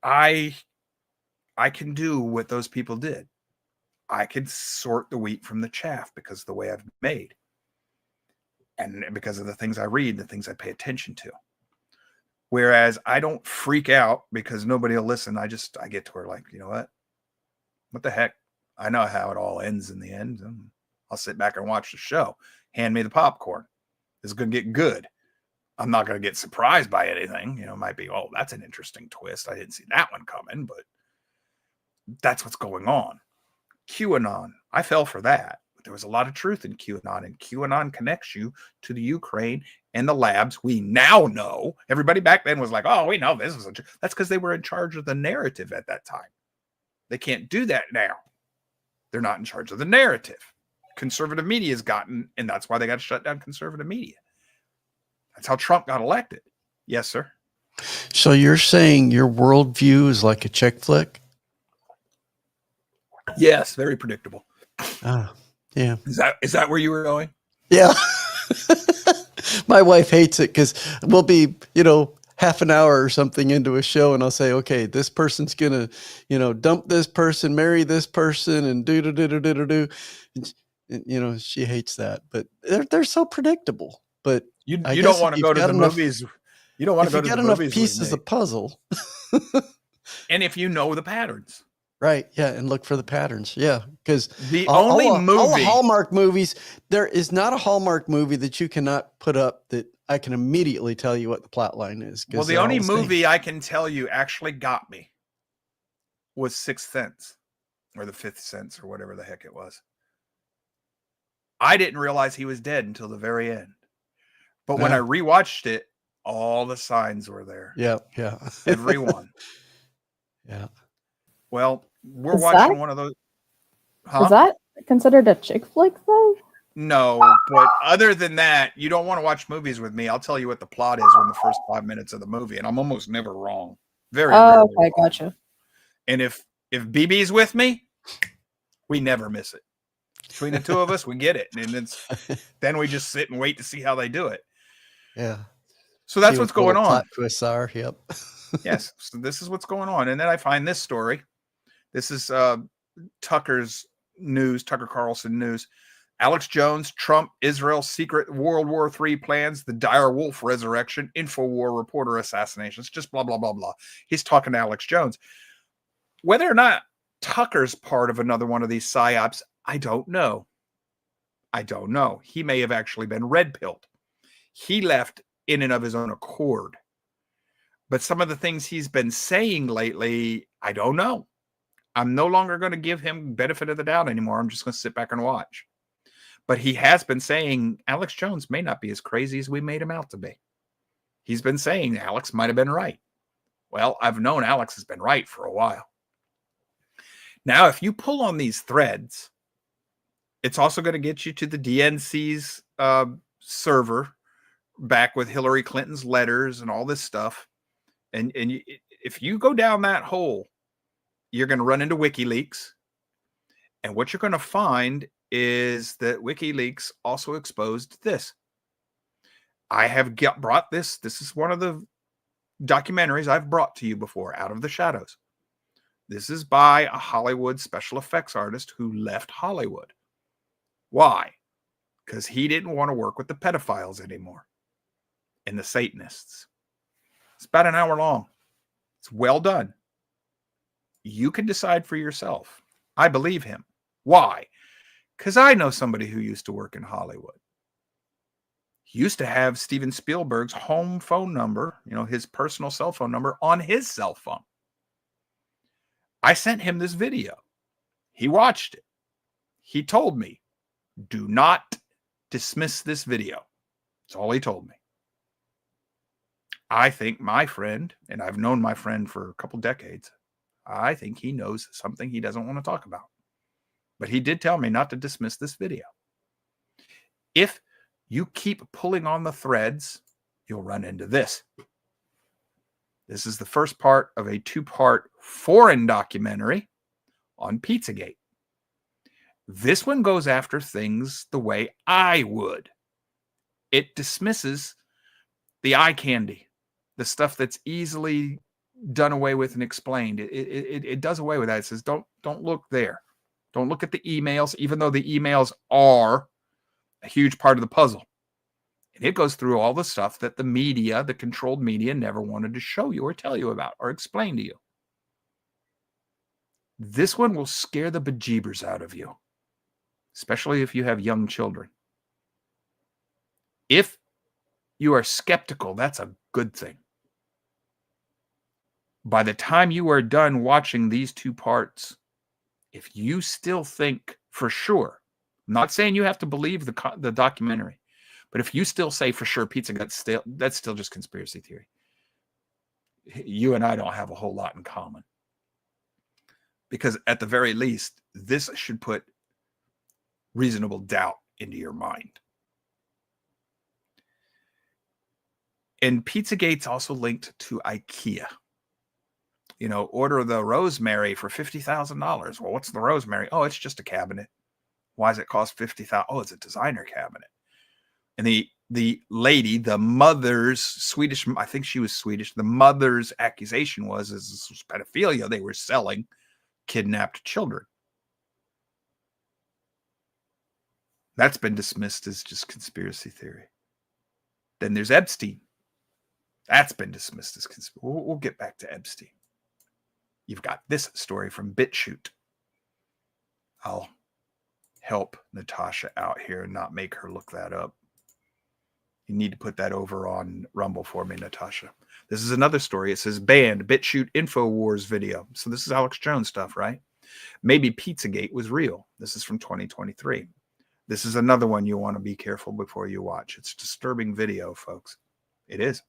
I can do what those people did. I can sort the wheat from the chaff because of the way I've made. And because of the things I read, the things I pay attention to. Whereas I don't freak out because nobody will listen. I get to where, like, you know what? What the heck? I know how it all ends in the end. I'll sit back and watch the show. Hand me the popcorn. This is going to get good. I'm not going to get surprised by anything. It might be, oh, that's an interesting twist. I didn't see that one coming, but that's what's going on. QAnon. I fell for that. But there was a lot of truth in QAnon, and QAnon connects you to the Ukraine and the labs. We now know. Everybody back then was like, oh, we know this is that's because they were in charge of the narrative at that time. They can't do that now. They're not in charge of the narrative. Conservative media has gotten, and that's why they got to shut down conservative media. That's how Trump got elected. Yes, sir. So you're saying your worldview is like a chick flick? Yes, very predictable. Ah, yeah. Is that where you were going? Yeah. My wife hates it because we'll be, half an hour or something into a show, and I'll say, okay, this person's gonna, dump this person, marry this person, and do. And, she hates that, but they're so predictable. But you don't want to go to the movies. You don't want to go to the movies. Enough pieces of puzzle. And if you know the patterns. Right. Yeah. And look for the patterns. Yeah. Because all the Hallmark movies, there is not a Hallmark movie that you cannot put up that I can immediately tell you what the plot line is. Well, the only movie I can tell you actually got me was Sixth Sense, or The Fifth Sense, or whatever the heck it was. I didn't realize he was dead until the very end. But when I rewatched it, all the signs were there. Yeah. Yeah. Everyone. Yeah. Well, we're watching one of those. Huh? Is that considered a chick flick, though? No, but other than that, you don't want to watch movies with me. I'll tell you what the plot is in the first 5 minutes of the movie, and I'm almost never wrong. Very rarely okay, wrong. Gotcha. And if BB's with me, we never miss it. Between the two of us, we get it, and then we just sit and wait to see how they do it. Yeah. So that's what's going on. Plot twists are. Yep. Yes. So this is what's going on, and then I find this story. This is Tucker's news, Tucker Carlson news. Alex Jones, Trump, Israel, secret World War III plans, the dire wolf resurrection, InfoWar reporter assassinations, just blah, blah, blah, blah. He's talking to Alex Jones. Whether or not Tucker's part of another one of these psyops, I don't know. He may have actually been red-pilled. He left in and of his own accord. But some of the things he's been saying lately, I don't know. I'm no longer going to give him benefit of the doubt anymore. I'm just going to sit back and watch. But he has been saying Alex Jones may not be as crazy as we made him out to be. He's been saying Alex might have been right. Well, I've known Alex has been right for a while. Now, if you pull on these threads, it's also going to get you to the DNC's server back with Hillary Clinton's letters and all this stuff. And if you go down that hole, you're going to run into WikiLeaks. And what you're going to find is that WikiLeaks also exposed this. I have brought this. This is one of the documentaries I've brought to you before, Out of the Shadows. This is by a Hollywood special effects artist who left Hollywood. Why? Because he didn't want to work with the pedophiles anymore and the Satanists. It's about an hour long. It's well done. You can decide for yourself. I believe him. Why? Because I know somebody who used to work in Hollywood. He used to have Steven Spielberg's home phone number, his personal cell phone number on his cell phone. I sent him this video. He watched it. He told me, do not dismiss this video. That's all he told me. I think my friend, and I've known my friend for a couple decades, I think he knows something he doesn't want to talk about. But he did tell me not to dismiss this video. If you keep pulling on the threads, you'll run into this. This is the first part of a 2-part foreign documentary on Pizzagate. This one goes after things the way I would. It dismisses the eye candy, the stuff that's easily done away with and explained. It does away with that. It says, don't look there. Don't look at the emails, even though the emails are a huge part of the puzzle. And it goes through all the stuff that the media, the controlled media, never wanted to show you or tell you about or explain to you. This one will scare the bejeebers out of you, especially if you have young children. If you are skeptical, that's a good thing. By the time you are done watching these 2 parts, if you still think for sure, I'm not saying you have to believe the documentary, but if you still say for sure Pizza Gut's that's still just conspiracy theory. You and I don't have a whole lot in common. Because at the very least, this should put reasonable doubt into your mind. And Pizzagate's also linked to IKEA. Order the rosemary for $50,000. Well, what's the rosemary? Oh, it's just a cabinet. Why does it cost $50,000? Oh, it's a designer cabinet. And the lady, the mother's Swedish, I think she was Swedish. The mother's accusation was this was pedophilia. They were selling kidnapped children. That's been dismissed as just conspiracy theory. Then there's Epstein. That's been dismissed as conspiracy. We'll get back to Epstein. You've got this story from BitChute. I'll help Natasha out here and not make her look that up. You need to put that over on Rumble for me, Natasha. This is another story. It says banned BitChute InfoWars video. So this is Alex Jones stuff, right? Maybe Pizzagate was real. This is from 2023. This is another one you want to be careful before you watch. It's disturbing video, folks. It is.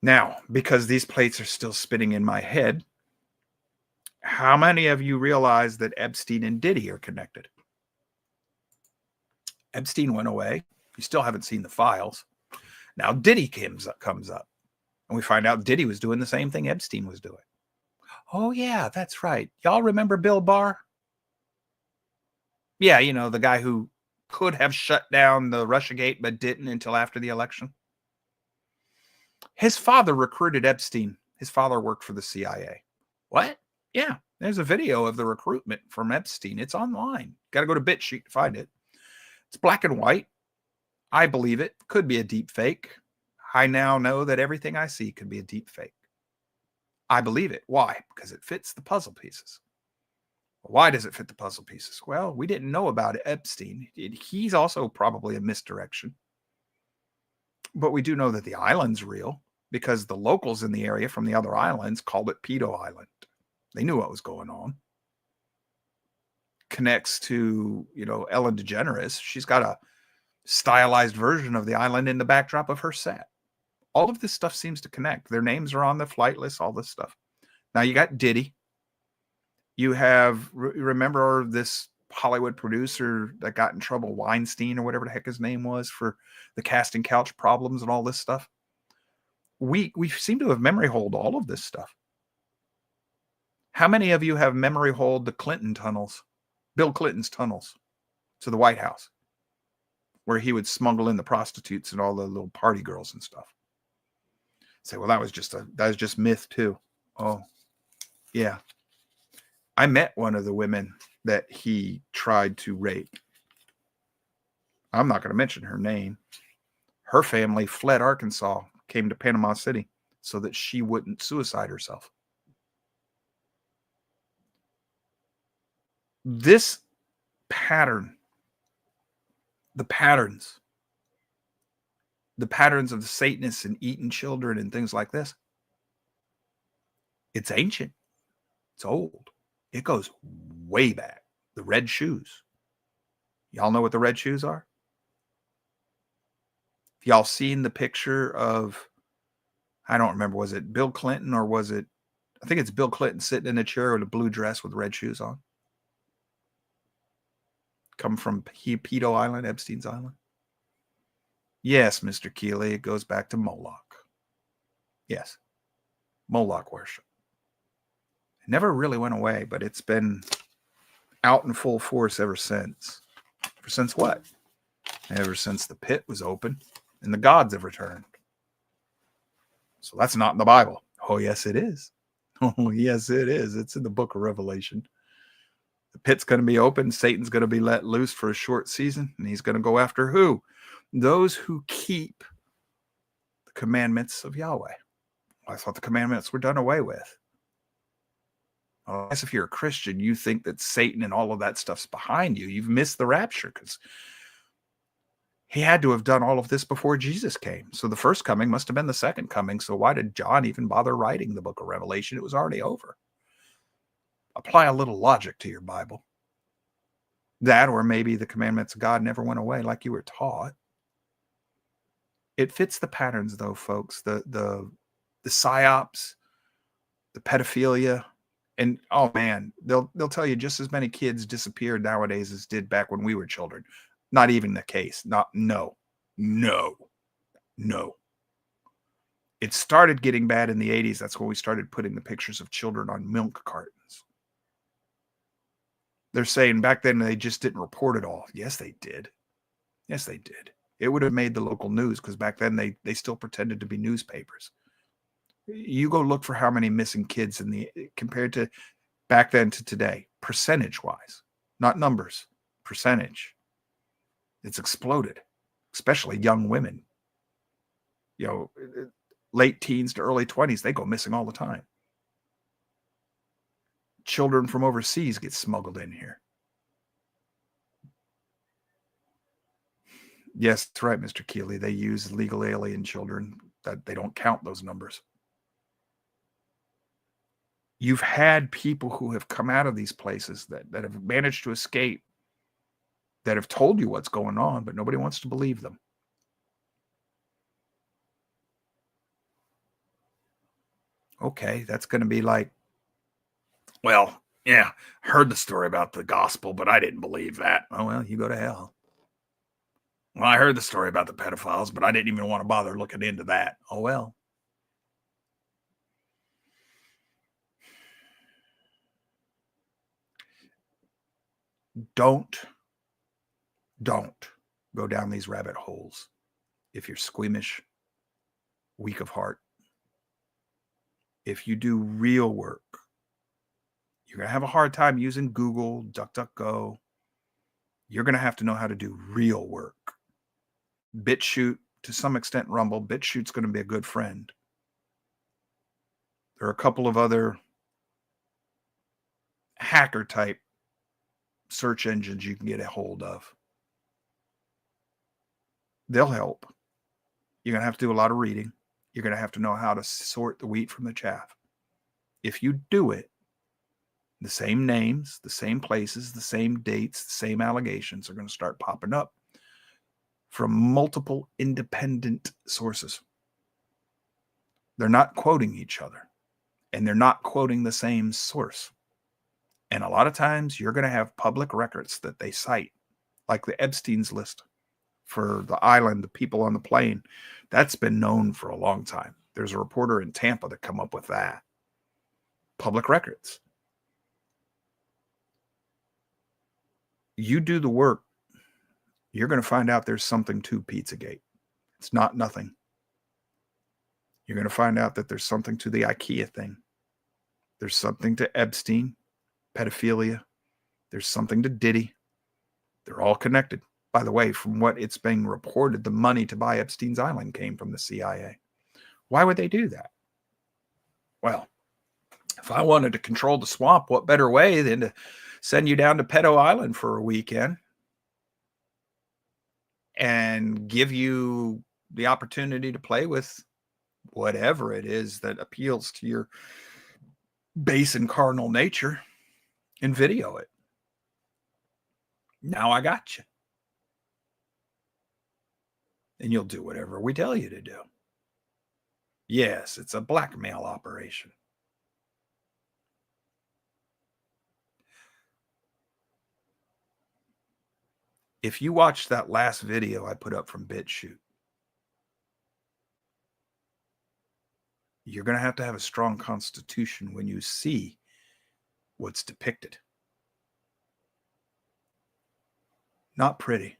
Now, because these plates are still spinning in my head, how many of you realize that Epstein and Diddy are connected? Epstein went away. You still haven't seen the files. Now Diddy comes up. And we find out Diddy was doing the same thing Epstein was doing. Oh, yeah, that's right. Y'all remember Bill Barr? Yeah, the guy who could have shut down the Russiagate but didn't until after the election. His father recruited Epstein. His father worked for the CIA. What? Yeah, there's a video of the recruitment from Epstein. It's online. Got to go to BitChute to find it. It's black and white. I believe it. Could be a deep fake. I now know that everything I see could be a deep fake. I believe it. Why? Because it fits the puzzle pieces. Why does it fit the puzzle pieces? Well, we didn't know about Epstein. He's also probably a misdirection. But we do know that the island's real because the locals in the area from the other islands called it Pedo Island. They knew what was going on. connects to, Ellen DeGeneres. She's got a stylized version of the island in the backdrop of her set. All of this stuff seems to connect. Their names are on the flight list, all this stuff. Now you got Diddy. You have, remember this Hollywood producer that got in trouble, Weinstein or whatever the heck his name was, for the casting couch problems and all this stuff. We seem to have memory holed all of this stuff. How many of you have memory holed the Clinton tunnels, Bill Clinton's tunnels to the White House, where he would smuggle in the prostitutes and all the little party girls and stuff? Say, well, that was just myth too. Oh, yeah. I met one of the women that he tried to rape. I'm not going to mention her name. Her family fled Arkansas, came to Panama City so that she wouldn't suicide herself. This pattern, the patterns of the Satanists and eating children and things like this, it's ancient. It's old. It goes way back. The red shoes. Y'all know what the red shoes are? Y'all seen the picture of, I don't remember, was it Bill Clinton or was it, I think it's Bill Clinton sitting in a chair with a blue dress with red shoes on. Come from Pedo Island, Epstein's Island. Yes, Mr. Keeley, it goes back to Moloch. Yes, Moloch worship. It never really went away, but it's been out in full force ever since. Ever since what? Ever since the pit was open and the gods have returned. So that's not in the Bible. Oh, yes, it is. Oh, yes, it is. It's in the book of Revelation. The pit's going to be open. Satan's going to be let loose for a short season. And he's going to go after who? Those who keep the commandments of Yahweh. I thought the commandments were done away with. I guess if you're a Christian, you think that Satan and all of that stuff's behind you. You've missed the rapture because he had to have done all of this before Jesus came. So the first coming must have been the second coming. So why did John even bother writing the book of Revelation? It was already over. Apply a little logic to your Bible. That, or maybe the commandments of God never went away like you were taught. It fits the patterns, though, folks. The psyops, the pedophilia, and oh man, they'll tell you just as many kids disappeared nowadays as did back when we were children. Not even the case. No. It started getting bad in the 80s. That's when we started putting the pictures of children on milk cartons. They're saying back then they just didn't report it all. Yes, they did. Yes, they did. It would have made the local news because back then they still pretended to be newspapers. You go look for how many missing kids compared to back then to today, percentage-wise, not numbers, percentage. It's exploded, especially young women. Late teens to early 20s, they go missing all the time. Children from overseas get smuggled in here. Yes, that's right, Mr. Keeley. They use legal alien children. That they don't count those numbers. You've had people who have come out of these places that have managed to escape, that have told you what's going on, but nobody wants to believe them. Okay, that's going to be like, well, yeah, heard the story about the gospel, but I didn't believe that. Oh, well, you go to hell. Well, I heard the story about the pedophiles, but I didn't even want to bother looking into that. Oh, well. Don't go down these rabbit holes if you're squeamish, weak of heart. If you do real work, you're going to have a hard time using Google, DuckDuckGo. You're going to have to know how to do real work. BitChute, to some extent Rumble. BitChute's going to be a good friend. There are a couple of other hacker type search engines you can get a hold of. They'll help. You're going to have to do a lot of reading. You're going to have to know how to sort the wheat from the chaff. If you do it, The same names, the same places, the same dates, the same allegations are going to start popping up from multiple independent sources. They're not quoting each other, and they're not quoting the same source. And a lot of times you're going to have public records that they cite, like the Epstein's list for the island, the people on the plane. That's been known for a long time. There's a reporter in Tampa that come up with that. Public records. You do the work, you're going to find out there's something to Pizzagate. It's not nothing. You're going to find out that there's something to the IKEA thing. There's something to Epstein, pedophilia. There's something to Diddy. They're all connected. By the way, from what it's being reported, the money to buy Epstein's Island came from the CIA. Why would they do that? Well, if I wanted to control the swamp, what better way than to send you down to Pedo Island for a weekend and give you the opportunity to play with whatever it is that appeals to your base and carnal nature and video it. Now I got you. And you'll do whatever we tell you to do. Yes, it's a blackmail operation. If you watch that last video I put up from BitChute, you're going to have a strong constitution when you see what's depicted. Not pretty.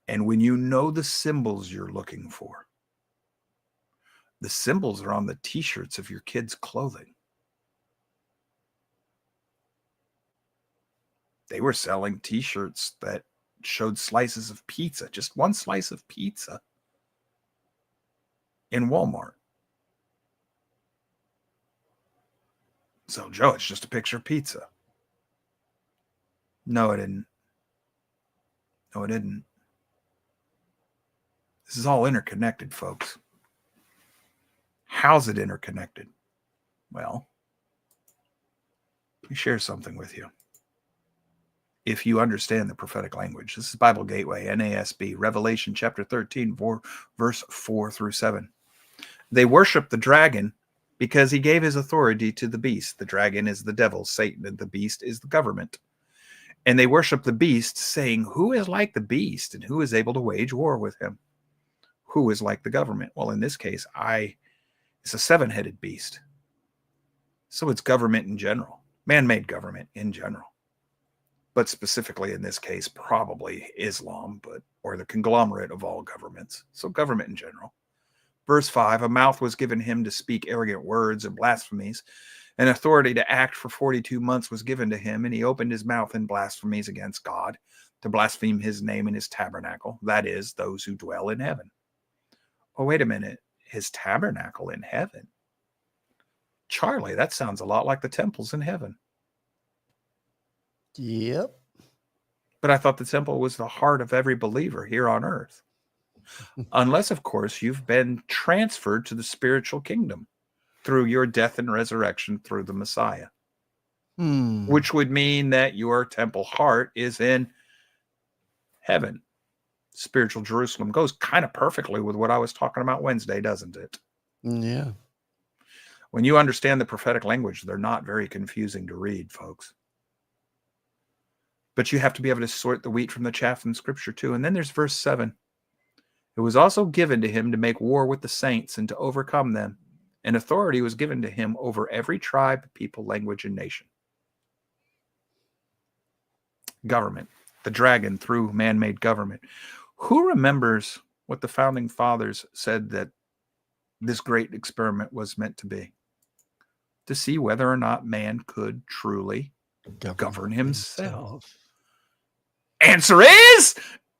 And when you know the symbols you're looking for, the symbols are on the t-shirts of your kids' clothing. They were selling t-shirts that showed slices of pizza, just one slice of pizza in Walmart. So, Joe, it's just a picture of pizza. No, it didn't. No, it didn't. This is all interconnected, folks. How's it interconnected? Well, let me share something with you. If you understand the prophetic language, this is Bible Gateway, NASB, Revelation chapter 13, verse 4 through 7. They worship the dragon because he gave his authority to the beast. The dragon is the devil, Satan, and the beast is the government. And they worship the beast, saying, who is like the beast and who is able to wage war with him? Who is like the government? Well, in this case, it's a seven-headed beast. So it's government in general, man-made government in general. But specifically in this case, probably Islam, or the conglomerate of all governments. So government in general. Verse 5, a mouth was given him to speak arrogant words and blasphemies. An authority to act for 42 months was given to him, and he opened his mouth in blasphemies against God, to blaspheme his name and his tabernacle, that is, those who dwell in heaven. Oh, wait a minute. His tabernacle in heaven? Charlie, that sounds a lot like the temples in heaven. Yep. But I thought the temple was the heart of every believer here on earth. Unless, of course, you've been transferred to the spiritual kingdom through your death and resurrection through the Messiah. Which would mean that your temple heart is in heaven. Spiritual Jerusalem goes kind of perfectly with what I was talking about Wednesday, doesn't it? Yeah. When you understand the prophetic language, they're not very confusing to read, folks. But you have to be able to sort the wheat from the chaff in Scripture too. And then there's verse 7. It was also given to him to make war with the saints and to overcome them. And authority was given to him over every tribe, people, language, and nation. Government. The dragon through man-made government. Who remembers what the founding fathers said that this great experiment was meant to be? To see whether or not man could truly govern himself. Answer is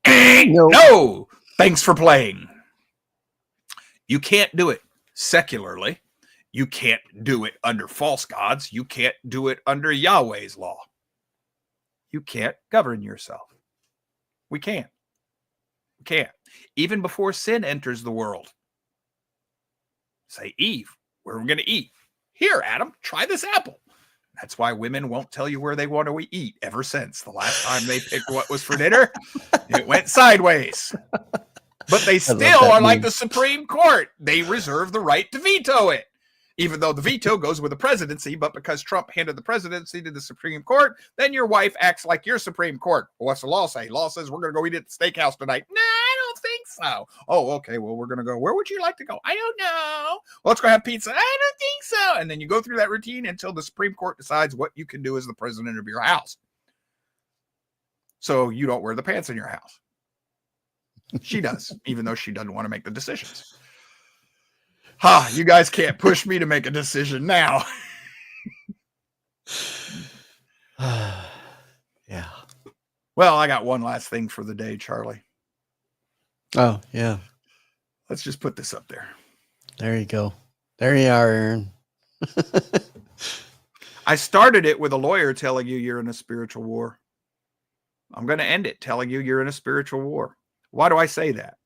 no. Thanks for playing. You can't do it secularly. You can't do it under false gods. You can't do it under Yahweh's law. You can't govern yourself. We can't. We can't. Even before sin enters the world. Say, Eve, where are we going to eat? Here, Adam, try this apple. That's why women won't tell you where they want to eat ever since the last time they picked what was for dinner. It went sideways. But they still are like the Supreme Court. They reserve the right to veto it, even though the veto goes with the presidency. But because Trump handed the presidency to the Supreme Court, then your wife acts like your Supreme Court. Well, what's the law say? Law says we're going to go eat at the steakhouse tonight. No, I don't think so. Oh, okay. Well, we're going to go. Where would you like to go? I don't know. Well, let's go have pizza. I don't think so. And then you go through that routine until the Supreme Court decides what you can do as the president of your house. So you don't wear the pants in your house. She does, even though she doesn't want to make the decisions. You guys can't push me to make a decision now. Yeah. Well, I got one last thing for the day, Charlie. Oh, yeah. Let's just put this up there. There you go. There you are, Aaron. I started it with a lawyer telling you you're in a spiritual war. I'm going to end it telling you you're in a spiritual war. Why do I say that?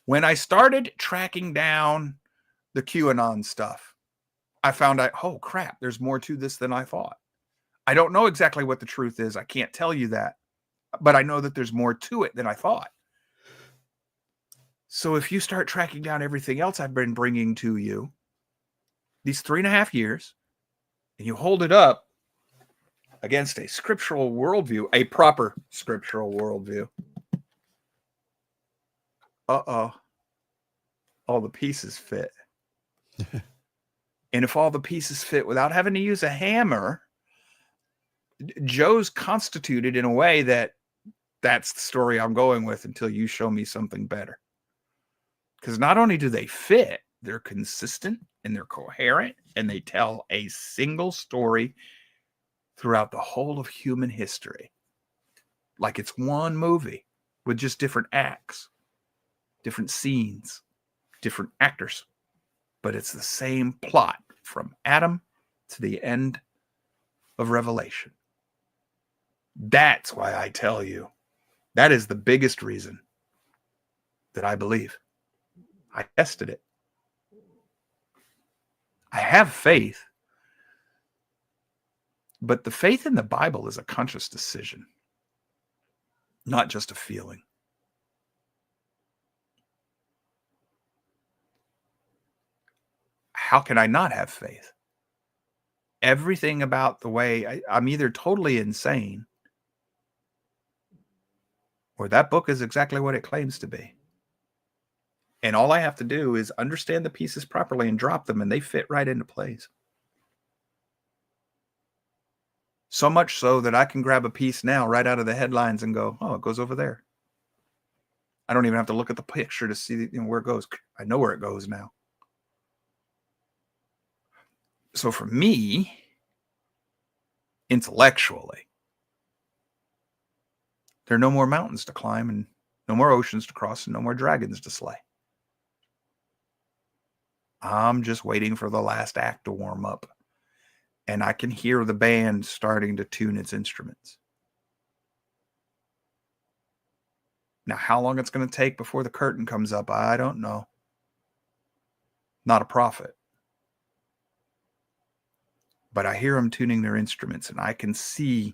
When I started tracking down the QAnon stuff, I found out, oh crap, there's more to this than I thought. I don't know exactly what the truth is. I can't tell you that, but I know that there's more to it than I thought. So if you start tracking down everything else I've been bringing to you these 3.5 years, and you hold it up against a scriptural worldview, a proper scriptural worldview, all the pieces fit. And if all the pieces fit without having to use a hammer, Joe's constituted in a way that's the story I'm going with until you show me something better. Because not only do they fit, they're consistent and they're coherent and they tell a single story throughout the whole of human history. Like it's one movie with just different acts, different scenes, different actors. But it's the same plot from Adam to the end of Revelation. That's why I tell you, that is the biggest reason that I believe. I tested it. I have faith. But the faith in the Bible is a conscious decision, not just a feeling. How can I not have faith? Everything about the way I'm either totally insane or that book is exactly what it claims to be. And all I have to do is understand the pieces properly and drop them, and they fit right into place. So much so that I can grab a piece now right out of the headlines and go, oh, it goes over there. I don't even have to look at the picture to see where it goes. I know where it goes now. So for me, intellectually, there are no more mountains to climb and no more oceans to cross and no more dragons to slay. I'm just waiting for the last act to warm up. And I can hear the band starting to tune its instruments. Now, how long it's going to take before the curtain comes up, I don't know. Not a prophet. But I hear them tuning their instruments, and I can see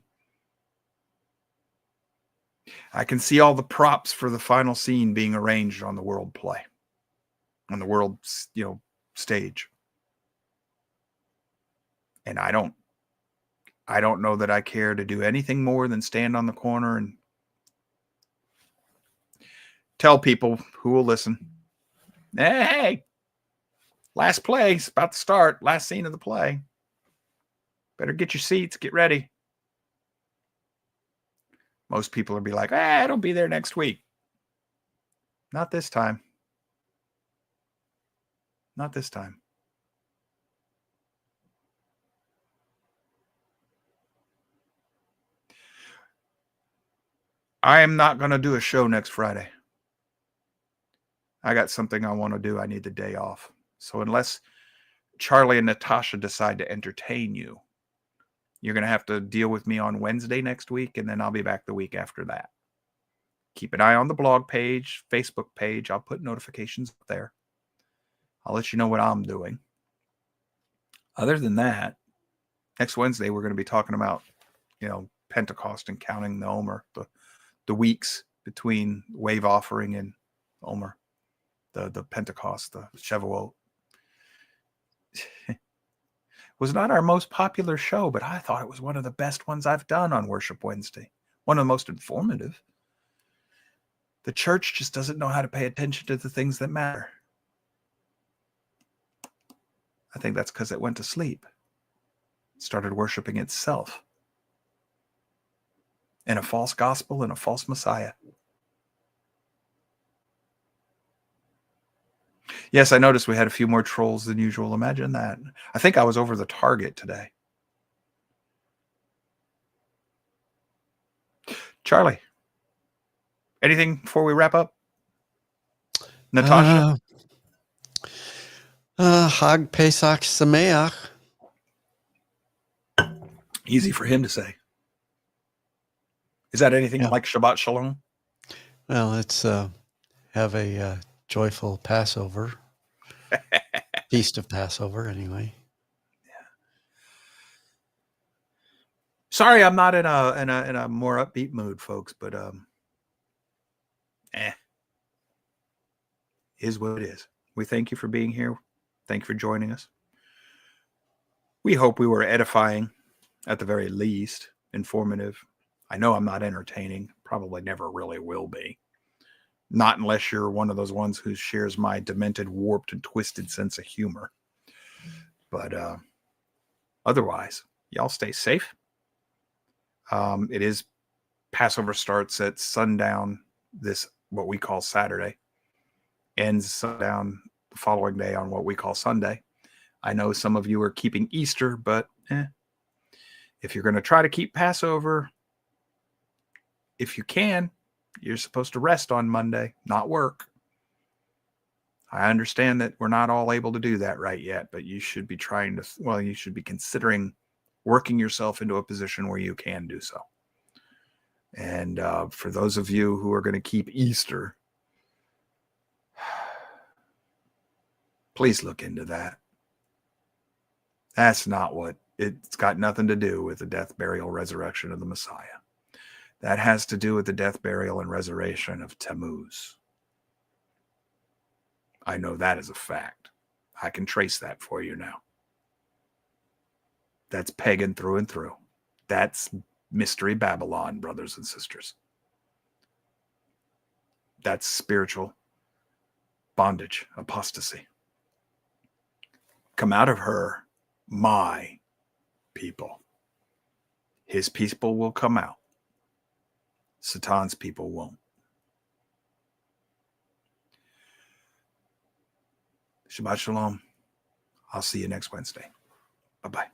all the props for the final scene being arranged on the world play, on the world, stage. And I don't know that I care to do anything more than stand on the corner and tell people who will listen, hey, last play's about to start, last scene of the play. Better get your seats, get ready. Most people will be like, don't be there next week. Not this time. Not this time. I am not going to do a show next Friday. I got something I want to do. I need the day off. So unless Charlie and Natasha decide to entertain you, you're going to have to deal with me on Wednesday next week, and then I'll be back the week after that. Keep an eye on the blog page, Facebook page. I'll put notifications up there. I'll let you know what I'm doing. Other than that, Next Wednesday, we're going to be talking about, Pentecost and counting the Omer, the weeks between wave offering and Omer, the Pentecost, the Shavuot. Was not our most popular show, but I thought it was one of the best ones I've done on Worship Wednesday. One of the most informative. The church just doesn't know how to pay attention to the things that matter. I think that's because it went to sleep. It started worshiping itself. And a false gospel and a false Messiah. Yes, I noticed we had a few more trolls than usual. Imagine that. I think I was over the target today. Charlie, anything before we wrap up? Natasha? Hag Pesach Sameach. Easy for him to say. Is that anything like Shabbat Shalom? Well, let's have a joyful Passover. Feast of Passover, anyway. Yeah. Sorry, I'm not in a more upbeat mood, folks, but is what it is. We thank you for being here. Thank you for joining us. We hope we were edifying, at the very least, informative. I know I'm not entertaining. Probably never really will be. Not unless you're one of those ones who shares my demented, warped, and twisted sense of humor. But otherwise, y'all stay safe. It is Passover starts at sundown this, what we call Saturday. Ends sundown the following day on what we call Sunday. I know some of you are keeping Easter, but if you're going to try to keep Passover, if you can, you're supposed to rest on Monday, not work. I understand that we're not all able to do that right yet, but you should be you should be considering working yourself into a position where you can do so. And for those of you who are going to keep Easter, please look into that. That's not what, it's got nothing to do with the death, burial, resurrection of the Messiah. That has to do with the death, burial, and resurrection of Tammuz. I know that is a fact. I can trace that for you now. That's pagan through and through. That's Mystery Babylon, brothers and sisters. That's spiritual bondage, apostasy. Come out of her, my people. His people will come out. Satan's people won't. Shabbat Shalom. I'll see you next Wednesday. Bye-bye.